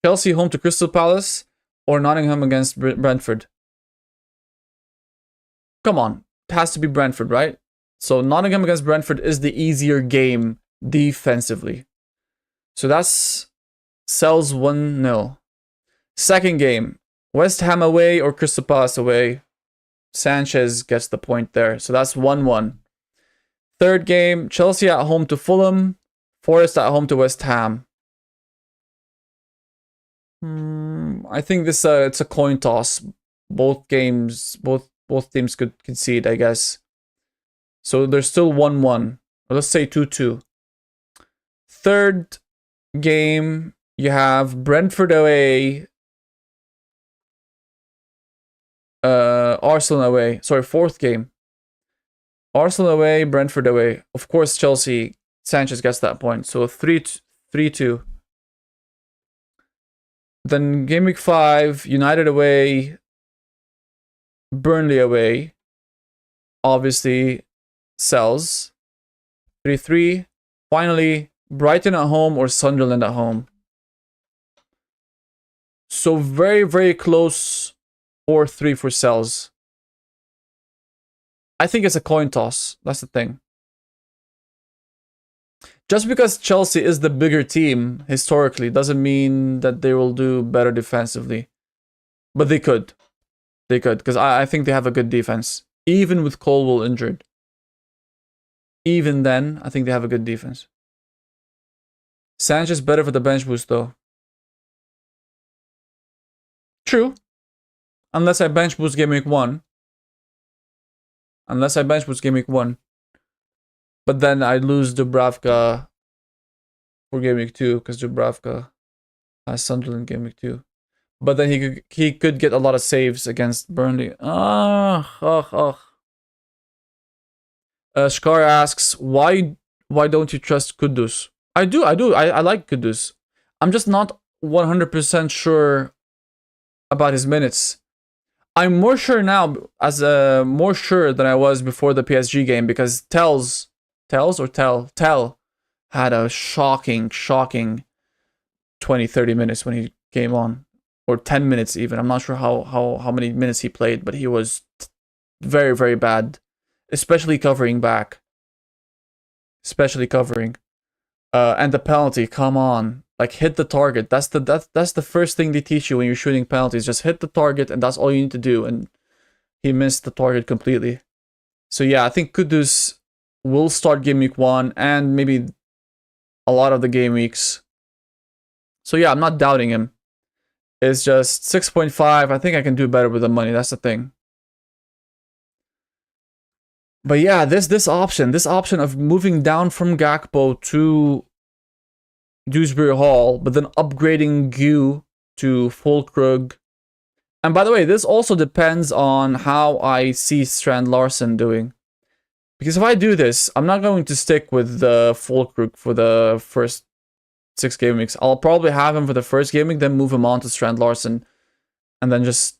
Chelsea home to Crystal Palace or Nottingham against Brentford? Come on, it has to be Brentford, right? So Nottingham against Brentford is the easier game defensively. So that's sells 1-0. Second game, West Ham away or Crystal Palace away. Sanchez gets the point there. So that's 1-1. Third game, Chelsea at home to Fulham. Forest at home to West Ham. I think this it's a coin toss. Both teams could concede, I guess. So there's still 1-1. Or let's say 2-2. Third game, you have Brentford away. Arsenal away. Sorry, fourth game. Arsenal away, Brentford away. Of course, Chelsea. Sanchez gets that point. So 3-2. Then game week 5, United away, Burnley away. Obviously, sells. 3-3. Finally, Brighton at home or Sunderland at home. So very, very close 4-3 for sells. I think it's a coin toss. That's the thing. Just because Chelsea is the bigger team historically doesn't mean that they will do better defensively. But they could. They could, because I think they have a good defense. Even with Colwell injured. Even then, I think they have a good defense. Sanchez better for the bench boost though. True. Unless I bench boost game week 1. Unless I bench boost game week 1. But then I lose Dubravka for game week 2 because Dubravka has Sunderland game week 2. But then he could get a lot of saves against Burnley. Shkar asks, why don't you trust Kudus? I do. I like Kudus. I'm just not 100% sure about his minutes. I'm more sure now, more sure than I was before the PSG game, because Tell had a shocking 20-30 minutes when he came on, or 10 minutes even. I'm not sure how many minutes he played, but he was very, very bad, especially covering back, especially covering. And the penalty, come on, like hit the target. That's the first thing they teach you when you're shooting penalties. Just hit the target, and that's all you need to do. And he missed the target completely. So yeah, I think Kudus will start game week 1 and maybe a lot of the game weeks. So yeah, I'm not doubting him. It's just 6.5. I think I can do better with the money. That's the thing. But yeah, this option of moving down from Gakpo to Dewsbury Hall, but then upgrading Gu to Fulkrug. And by the way, this also depends on how I see Strand Larsen doing. Because if I do this, I'm not going to stick with the Fulkrug for the first 6 game weeks. I'll probably have him for the first game week, then move him on to Strand Larsen, and then just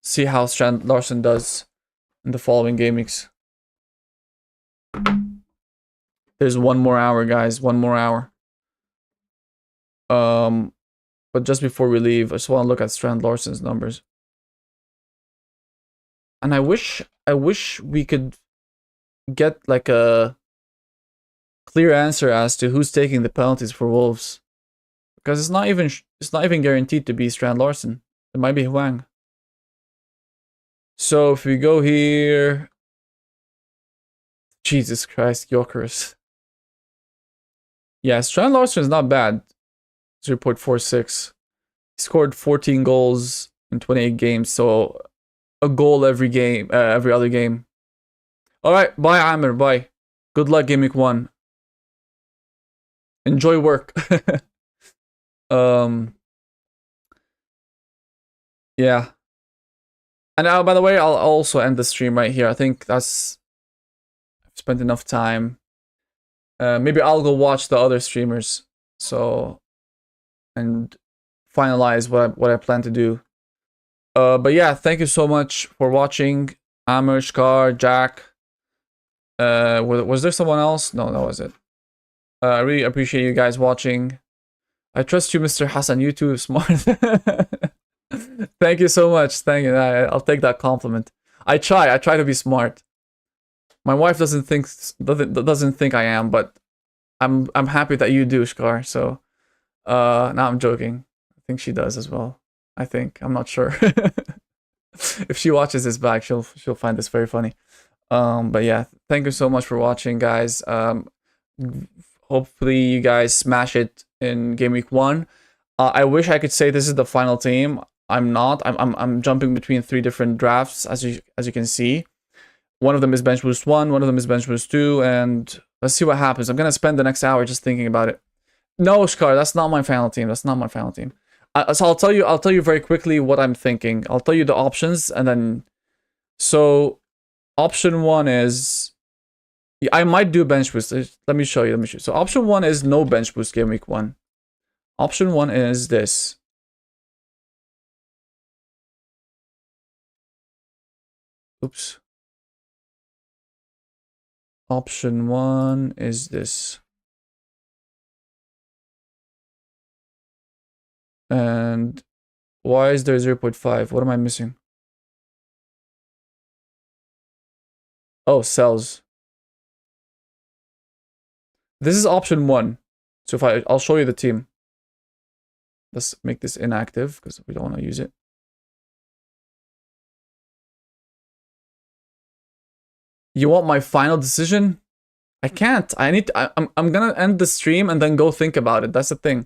see how Strand Larsen does in the following game weeks. There's 1 more hour, guys. 1 more hour. But just before we leave, I just want to look at Strand Larsen's numbers. And I wish we could get like a clear answer as to who's taking the penalties for Wolves, because it's not even guaranteed to be Strand Larsen. It might be Huang. So if we go here, Jesus Christ, Gyökeres. Yeah, Strand Larsen is not bad. 0.46. He scored 14 goals in 28 games, so a goal every game, every other game. All right, bye Amir, bye. Good luck game week 1. Enjoy work. Yeah. And now, by the way, I'll also end the stream right here. I think I've spent enough time. Maybe I'll go watch the other streamers, so, and finalize what I plan to do. But yeah, thank you so much for watching. Amir, Shkar, Jack. Was there someone else? No, that was it. I really appreciate you guys watching. I trust you, Mr. Hassan. You too, smart. Thank you so much. Thank you. I'll take that compliment. I try to be smart. My wife doesn't think I am, but I'm happy that you do, Shkar. So, no, I'm joking. I think she does as well. I think. I'm not sure. If she watches this back, she'll find this very funny. But yeah, thank you so much for watching, guys. Hopefully you guys smash it in game week 1. I wish I could say this is the final team. I'm not. I'm jumping between 3 different drafts, as you can see. One of them is bench boost 1, one of them is bench boost 2, and let's see what happens. I'm gonna spend the next hour just thinking about it. No, Shkar, that's not my final team. That's not my final team. So I'll tell you very quickly what I'm thinking. I'll tell you the options, and then so option 1 is, I might do bench boost. Let me show you. So option 1 is no bench boost game week 1. Option 1 is this. Oops. Option 1 is this. And why is there 0.5? What am I missing? Oh, cells. This is option 1. So if I'll show you the team. Let's make this inactive because we don't want to use it. You want my final decision? I can't. I need to, I'm gonna end the stream and then go think about it. That's the thing.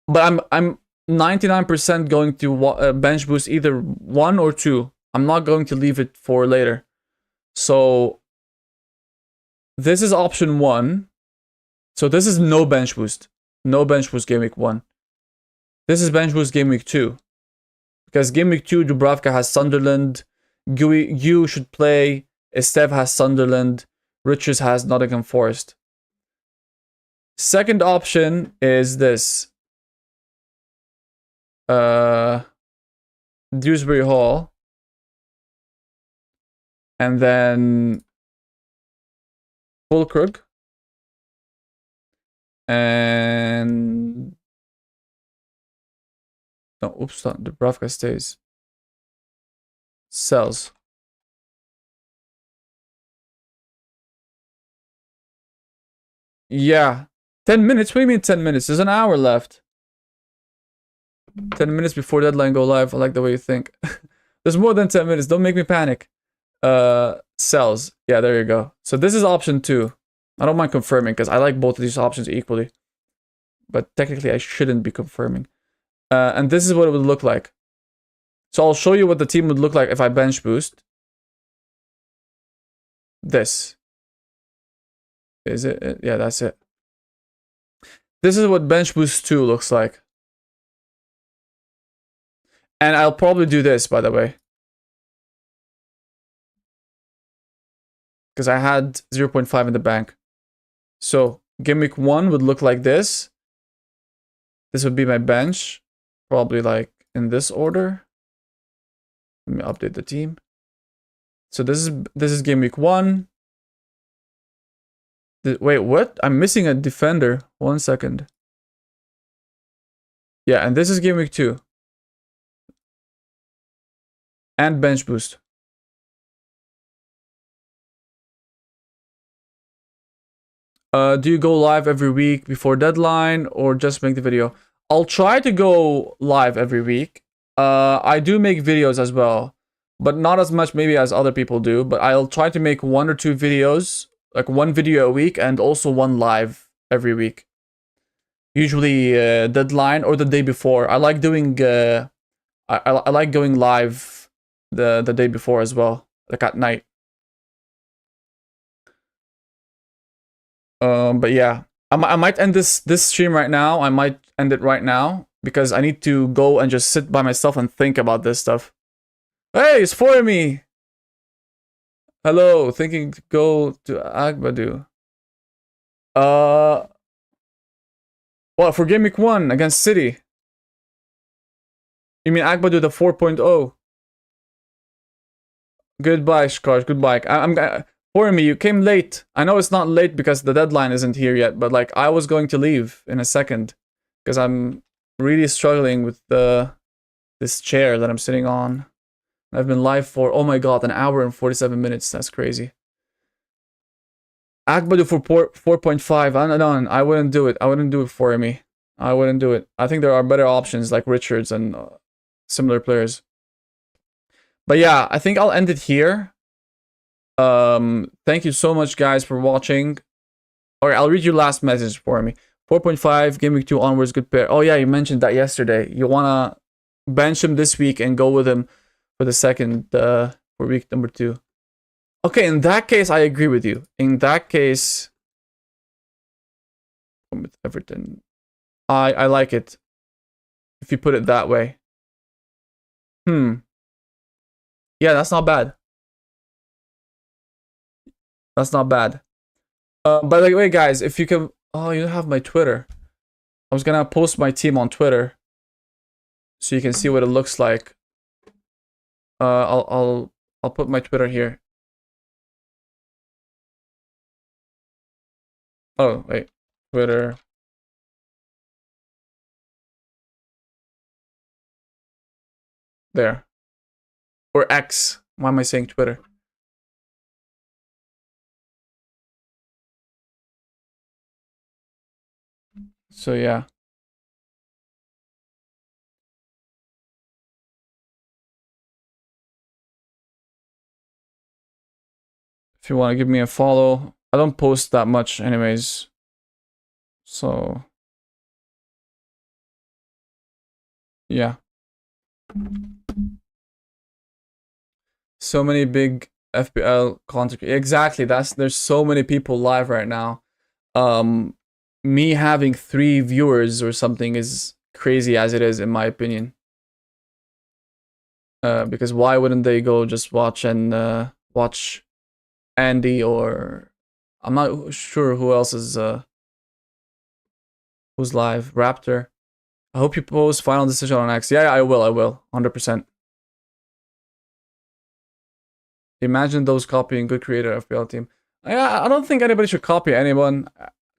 But I'm 99% going to bench boost either 1 or 2. I'm not going to leave it for later. So this is option 1. So this is no bench boost. No bench boost game week 1. This is bench boost game week 2. Because game week 2, Dubravka has Sunderland. Gu should play. Esteve has Sunderland. Richards has Nottingham Forest. Second option is this. Dewsbury Hall. And then Fulkrug. And no, oops, not Dubravka stays. Sells. Yeah. 10 minutes? What do you mean 10 minutes? There's an hour left. 10 minutes before deadline go live. I like the way you think. There's more than 10 minutes. Don't make me panic. Sells. Yeah, there you go. So this is option 2. I don't mind confirming because I like both of these options equally. But technically I shouldn't be confirming. And this is what it would look like. So I'll show you what the team would look like if I bench boost. This. Is it? Yeah, that's it. This is what bench boost 2 looks like. And I'll probably do this, by the way. Because I had 0.5 in the bank. So Gameweek 1 would look like this. This would be my bench. Probably like in this order. Let me update the team. So this is Gameweek 1. Wait, what? I'm missing a defender. 1 second. Yeah, and this is Gameweek 2. And bench boost. Do you go live every week before deadline or just make the video? I'll try to go live every week. I do make videos as well, but not as much maybe as other people do, but I'll try to make 1 or 2 videos, like 1 video a week and also 1 live every week. Usually deadline or the day before. I like doing I like going live the day before as well, like at night. But yeah, I might end this stream right now. I might end it right now because I need to go and just sit by myself and think about this stuff. Hey, it's for me. Hello, thinking to go to Agbadu. Well, for Gameweek 1 against City. You mean Agbadu the 4.0? Goodbye, Shkarsh. Goodbye. I'm for me, you came late. I know it's not late because the deadline isn't here yet, but like I was going to leave in a second because I'm really struggling with this chair that I'm sitting on. I've been live for, oh my god, 1 hour and 47 minutes. That's crazy. Agbadu for 4.5. I wouldn't do it. I wouldn't do it for me. I wouldn't do it. I think there are better options like Richards and similar players. But yeah, I think I'll end it here. Thank you so much, guys, for watching. Alright, I'll read your last message for me. 4.5, Gameweek 2 onwards, good pair. Oh yeah, you mentioned that yesterday. You wanna bench him this week and go with him for the second, for week number 2. Okay, in that case, I agree with you. In that case, with Everton, I like it. If you put it that way. Yeah, that's not bad. That's not bad. By the way, guys, if you can... Oh, you don't have my Twitter. I was gonna post my team on Twitter. So you can see what it looks like. I'll put my Twitter here. Oh, wait. Twitter. There. Or X. Why am I saying Twitter? So yeah. If you want to give me a follow. I don't post that much anyways. So yeah. So many big FPL content. Exactly. There's so many people live right now. Me having 3 viewers or something is crazy as it is, in my opinion. Because why wouldn't they go just watch and watch Andy, or I'm not sure who else is who's live. Raptor. I hope you post final decision on X. Yeah, I will. 100%. Imagine those copying good creator FPL team. I don't think anybody should copy anyone,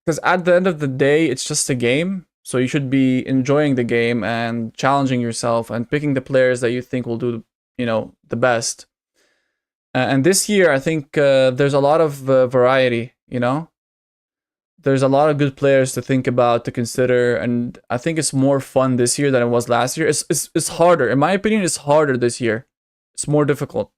because at the end of the day, it's just a game. So you should be enjoying the game and challenging yourself and picking the players that you think will do, the best. And this year, I think there's a lot of variety. There's a lot of good players to think about, to consider, and I think it's more fun this year than it was last year. It's harder, in my opinion. It's harder this year. It's more difficult.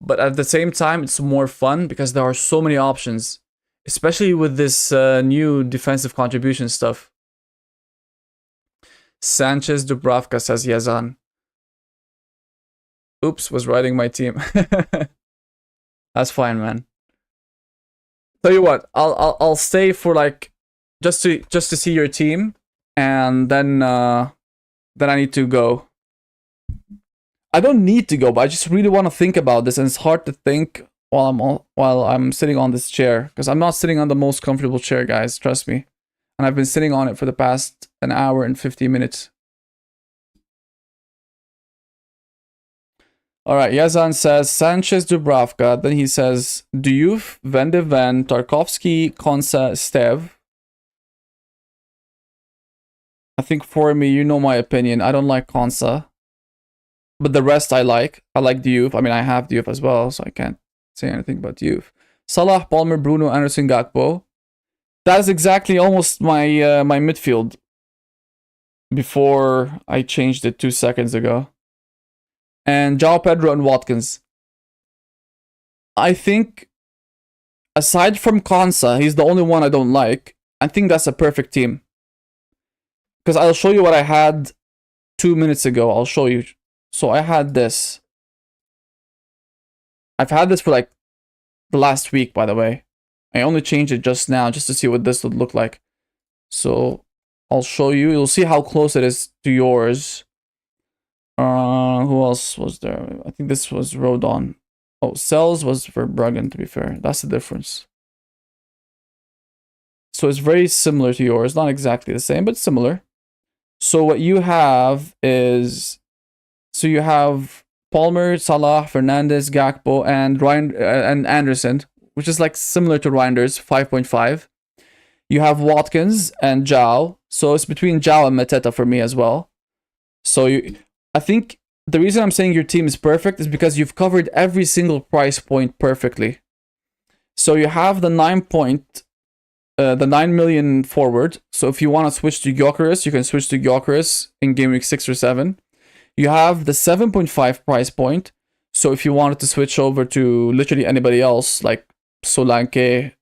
But at the same time, it's more fun because there are so many options, especially with this new defensive contribution stuff. Sanchez Dubravka, says Yazan. Oops, was writing my team. That's fine, man. Tell you what, I'll stay for like just to see your team, and then I need to go. I don't need to go, but I just really want to think about this, and it's hard to think while I'm sitting on this chair, because I'm not sitting on the most comfortable chair, guys. Trust me, and I've been sitting on it for the past an hour and 50 minutes. All right, Yazan says Sanchez Dubravka. Then he says Diouf, Van de Ven, Tarkovsky, Konsa, Stev. I think for me, you know my opinion. I don't like Konsa. But the rest I like. I like Diouf. I mean, I have Diouf as well, so I can't say anything about Diouf. Salah, Palmer, Bruno, Anderson, Gakpo. That is exactly almost my my midfield before I changed it 2 seconds ago. And João Pedro and Watkins. I think, aside from Konsa, he's the only one I don't like. I think that's a perfect team. Because I'll show you what I had 2 minutes ago. I'll show you. So I had this. I've had this for like the last week, by the way. I only changed it just now, just to see what this would look like. So I'll show you. You'll see how close it is to yours. Who else was there? I think this was Rodon. Oh, Cells was for Bruggen, to be fair. That's the difference. So it's very similar to yours. Not exactly the same, but similar. So what you have is... So you have Palmer, Salah, Fernandez, Gakpo, and and Anderson, which is like similar to Reinders, 5.5. You have Watkins and João. So it's between João and Mateta for me as well. So I think the reason I'm saying your team is perfect is because you've covered every single price point perfectly. So you have the 9 million forward. So if you want to switch to Gyökeres, you can switch to Gyökeres in game week 6 or 7. You have the 7.5 price point. So if you wanted to switch over to literally anybody else, like Solanke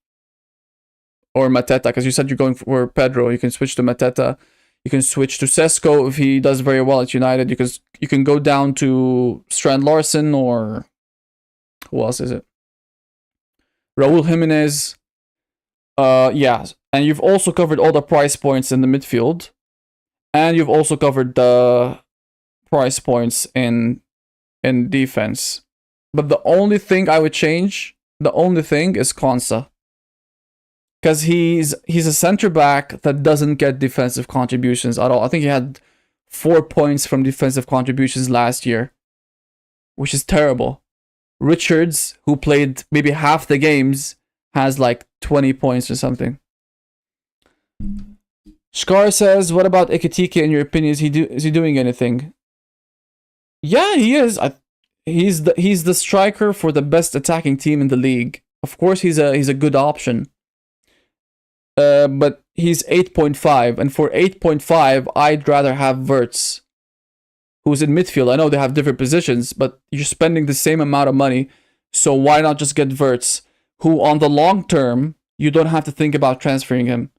or Mateta, because you said you're going for Pedro, you can switch to Mateta. You can switch to Sesko if he does very well at United. You can go down to Strand Larson, or who else is it? Raul Jimenez. Yeah, and you've also covered all the price points in the midfield, and you've also covered the price points in defense. But the only thing I would change, the only thing is Konsa. Because he's a center back that doesn't get defensive contributions at all. I think he had 4 points from defensive contributions last year, which is terrible. Richards, who played maybe half the games, has like 20 points or something. Shkar says, what about Ekitike in your opinion? Is he doing anything? Yeah, he is. He's the striker for the best attacking team in the league. Of course, he's a good option. But he's 8.5, and for 8.5, I'd rather have Wirtz, who's in midfield. I know they have different positions, but you're spending the same amount of money, so why not just get Wirtz, who on the long term, you don't have to think about transferring him.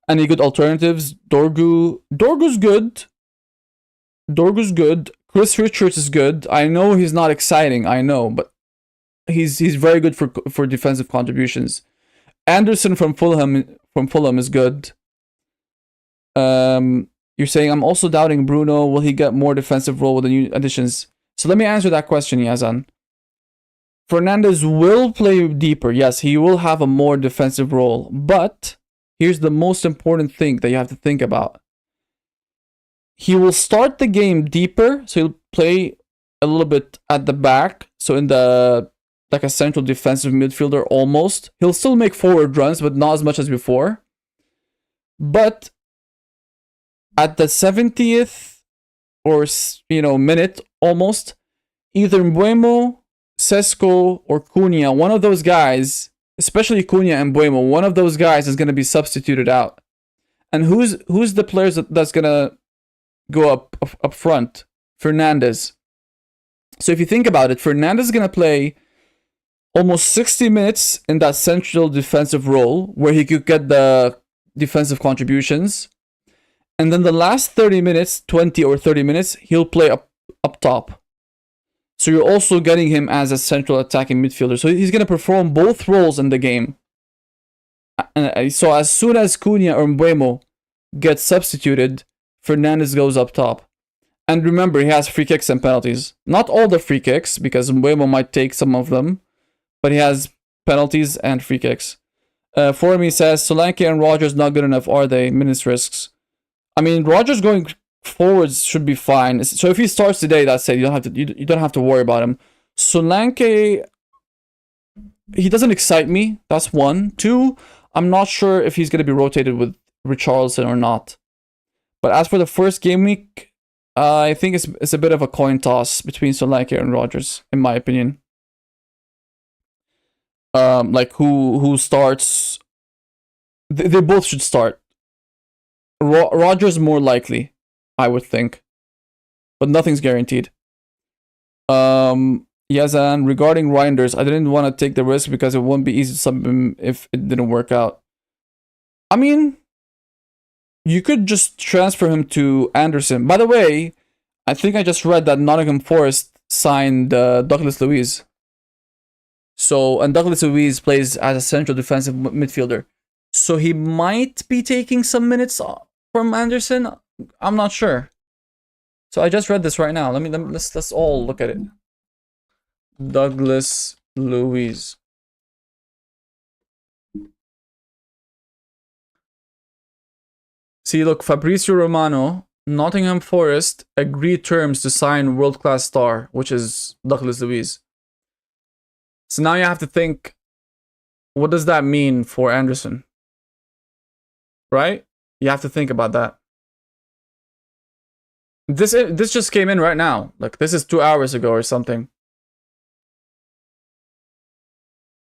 Any good alternatives? Dorgu's good. Dorgu's good. Chris Richards is good. I know he's not exciting, I know, but he's very good for defensive contributions. Anderson from Fulham is good. You're saying I'm also doubting Bruno. Will he get more defensive role with the new additions? So let me answer that question, Yazan. Fernandez will play deeper. Yes, he will have a more defensive role. But here's the most important thing that you have to think about. He will start the game deeper, so he'll play a little bit at the back, so in the like a central defensive midfielder almost. He'll still make forward runs, but not as much as before. But at the 70th or minute almost, either Mbuemo, Sesko, or Cunha, one of those guys, especially Cunha and Mbuemo, one of those guys is going to be substituted out. And who's the players that's going to go up front? Fernandes. So if you think about it, Fernandes is going to play almost 60 minutes in that central defensive role where he could get the defensive contributions. And then the last 30 minutes, 20 or 30 minutes, he'll play up top. So you're also getting him as a central attacking midfielder. So he's going to perform both roles in the game. And so as soon as Cunha or Mbuemo gets substituted, Fernandes goes up top. And remember, he has free kicks and penalties. Not all the free kicks, because Mbuemo might take some of them. But he has penalties and free kicks. For me says, Solanke and Rogers not good enough, are they? Minutes risks. I mean, Rogers going forwards should be fine. So if he starts today, that's it. You don't have to worry about him. Solanke, he doesn't excite me. That's one. Two, I'm not sure if he's going to be rotated with Richarlison or not. But as for the first game week, I think it's a bit of a coin toss between Solanke and Rogers, in my opinion. Like who starts? They both should start. Rogers more likely, I would think, but nothing's guaranteed. Yazan, regarding Reinders, I didn't want to take the risk because it won't be easy to sub him if it didn't work out. I mean, you could just transfer him to Anderson. By the way, I think I just read that Nottingham Forest signed Douglas Luiz. So, and Douglas Luiz plays as a central defensive midfielder. So he might be taking some minutes from Anderson. I'm not sure. So I just read this right now. Let's all look at it. Douglas Luiz. See, look, Fabrizio Romano, Nottingham Forest agreed terms to sign world-class star, which is Douglas Luiz. So now you have to think, what does that mean for Anderson? Right? You have to think about that. This just came in right now. Like, this is 2 hours ago or something.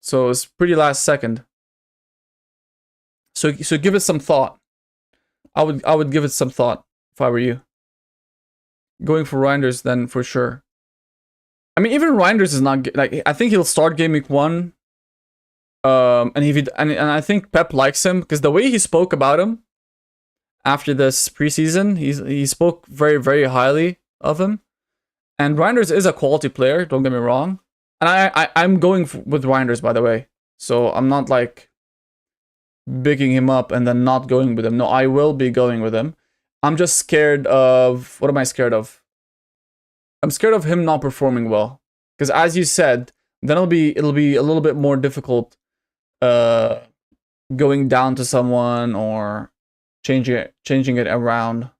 So it's pretty last second. So give it some thought. I would give it some thought if I were you. Going for Reinders then for sure. I mean, even Reinders is not like, I think he'll start game week 1. And I think Pep likes him because the way he spoke about him after this preseason, he spoke very, very highly of him. And Reinders is a quality player, don't get me wrong. And I'm going with Reinders, by the way. So I'm not like bigging him up and then not going with him. No, I will be going with him. I'm just scared of... What am I scared of? I'm scared of him not performing well. Because as you said, then it'll be a little bit more difficult going down to someone or changing it around.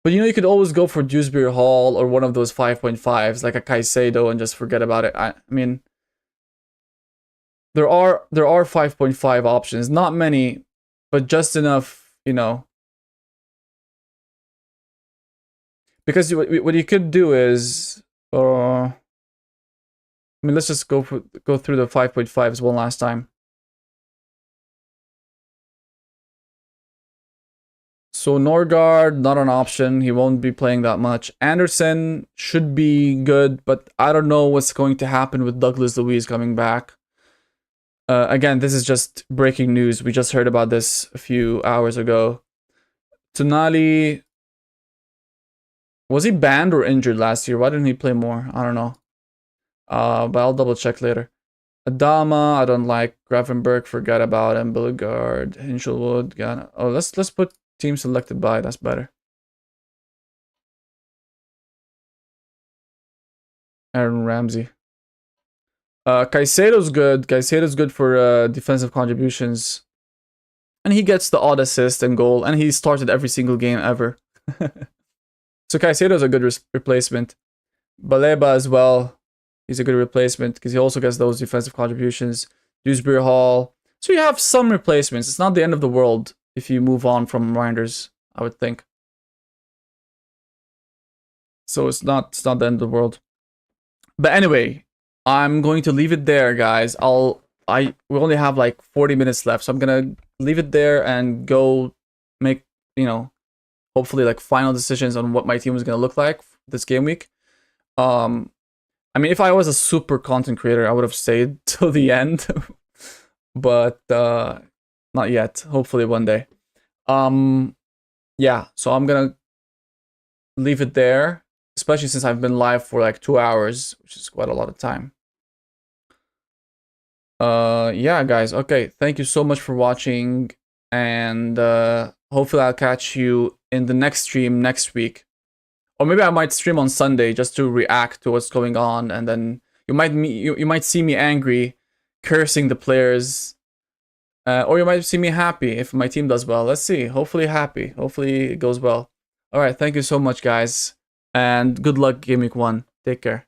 But you could always go for Dewsbury Hall or one of those 5.5s like a Caicedo and just forget about it. I mean, there are 5.5 options, not many, but just enough, Because what you could do is, let's just go through the 5.5s one last time. So Norgard, not an option. He won't be playing that much. Anderson should be good, but I don't know what's going to happen with Douglas Luiz coming back. Again, this is just breaking news. We just heard about this a few hours ago. Tonali, was he banned or injured last year? Why didn't he play more? I don't know. But I'll double check later. Adama, I don't like. Gravenberg, forget about him. Billigard, Hinchelwood, Ghana. Oh, let's put team selected by. That's better. Aaron Ramsey. Caicedo's good. Caicedo's good for defensive contributions. And he gets the odd assist and goal. And he started every single game ever. So Caicedo's a good replacement. Baleba as well. He's a good replacement because he also gets those defensive contributions. Dewsbury Hall. So you have some replacements. It's not the end of the world if you move on from Reinders, I would think. So it's not the end of the world. But anyway, I'm going to leave it there, guys. We only have like 40 minutes left, so I'm gonna leave it there and go make, hopefully like final decisions on what my team is gonna look like this game week. I mean, if I was a super content creator, I would have stayed till the end, but not yet. Hopefully one day. Yeah. So I'm gonna leave it there, especially since I've been live for like 2 hours, which is quite a lot of time. Yeah, guys. Okay, thank you so much for watching, and hopefully I'll catch you in the next stream next week. Or maybe I might stream on Sunday just to react to what's going on, and then you might see me angry, cursing the players, or you might see me happy if my team does well. Let's see. Hopefully happy. Hopefully it goes well. All right. Thank you so much, guys, and good luck Game Week 1. Take care.